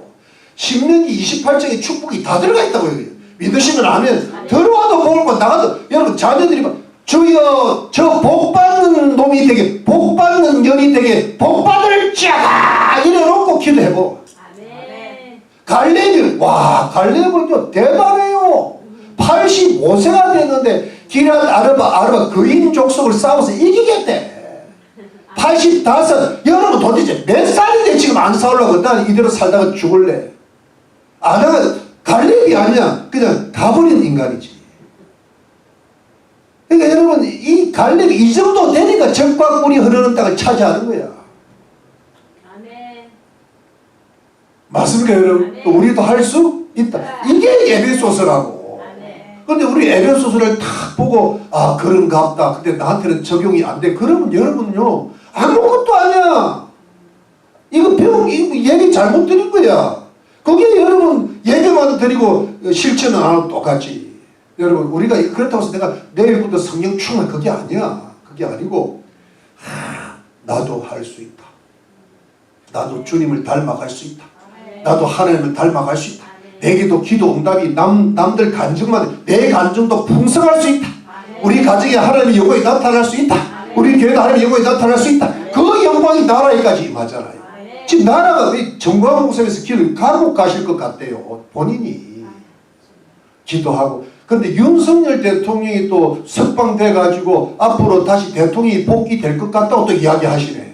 신명기 28장의 축복이 다 들어가 있다고 여기. 믿으시면 아멘. 들어와도 먹을 나가도 여러분 자녀들이 막 주여 저 복받는 놈이 되게 복받는 년이 되게 복받을 자가 이래놓고 기도해보. 아멘. 갈렙이 갈렙은요 대단해요. 85세가 됐는데 기럇 아르바 그인 족속을 싸워서 이기겠대. 85 여러분 도대체 몇 살인데 지금 안 싸우려고. 난 이대로 살다가 죽을래. 내가 갈렙이 아니야. 그냥 가버린 인간이지. 그러니까 여러분 이 갈렙이 이 정도 되니까 적과 꿀이 흐르는 땅을 차지하는 거야. 아멘. 맞습니까 여러분? 아멘. 우리도 할 수 있다. 이게 에베소서라고. 아멘. 근데 우리 에베소서를 탁 보고 그런갑다. 근데 나한테는 적용이 안 돼. 그러면 여러분요 아무것도 아니야. 이거 이거 얘기 잘못 드린 거야. 거기에 여러분 예배만 드리고 실천은 안 하고 똑같이. 여러분 우리가 그렇다고 해서 내가 내일부터 성령 충만 그게 아니야. 그게 아니고 나도 할 수 있다. 나도 주님을 닮아갈 수 있다. 나도 하나님을 닮아갈 수 있다. 내게도 기도 응답이 남들 간증만 내 간증도 풍성할 수 있다. 우리 가정에 하나님의 영광이 나타날 수 있다. 우리 교회도 하나님의 영광이 나타날 수 있다. 그 영광이 나라에까지 임하잖아요. 지금 나라가 정광훈 목사님께서 길을 감옥 가실 것 같대요. 본인이 기도하고. 근데 윤석열 대통령이 또 석방돼 가지고 앞으로 다시 대통령이 복귀될 것 같다고 또 이야기하시네.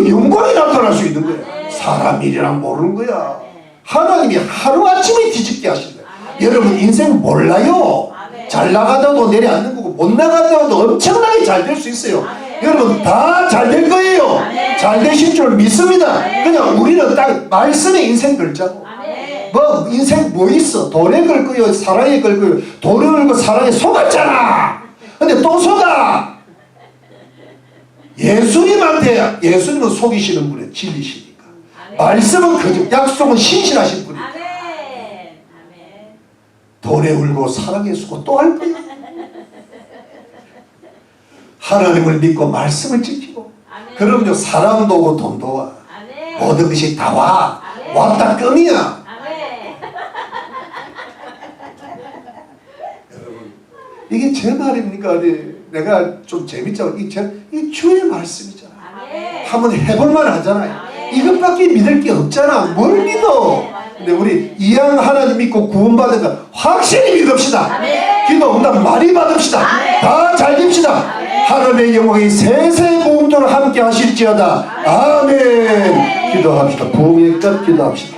영광이 나타날 수 있는 거야. 사람 일이랑 모르는 거야. 하나님이 하루아침에 뒤집게 하신 거야. 여러분 인생 몰라요. 잘 나가다도 내려앉는 거고 못 나가다도 엄청나게 잘 될 수 있어요. 여러분 다 잘 될 거예요. 잘 되실 줄 믿습니다. 그냥 우리는 딱 말씀에 인생 걸자고. 뭐 인생 뭐 있어? 돈에 걸 거요, 사랑에 걸 거요. 돈을 걸고 사랑에 속았잖아. 근데 또 속아. 예수님은 속이시는 분이에요. 진리시니까. 말씀은 거짓, 약속은 신실하신 분이에요. 돈에 울고 사랑에 속고 또 할 거예요. 하나님을 믿고 말씀을 지키고. 그러면요 사랑도 오고 돈도 와. 모든 것이 다 와. 왔다 끔이야. 여러분 이게 제 말입니까? 내가 좀 재밌자고 이 주의 말씀이잖아. 한번 해볼만 하잖아요. 이것밖에 믿을 게 없잖아. 뭘 믿어? 근데 우리 이왕 하나님 믿고 구원받은 거 확실히 믿읍시다. 기도 응답 많이 받읍시다. 다 잘 됩시다. 하나님의 영광이 세세 무궁토록 함께 하실지어다. 아멘. 기도합시다. 부흥의 끝 기도합시다.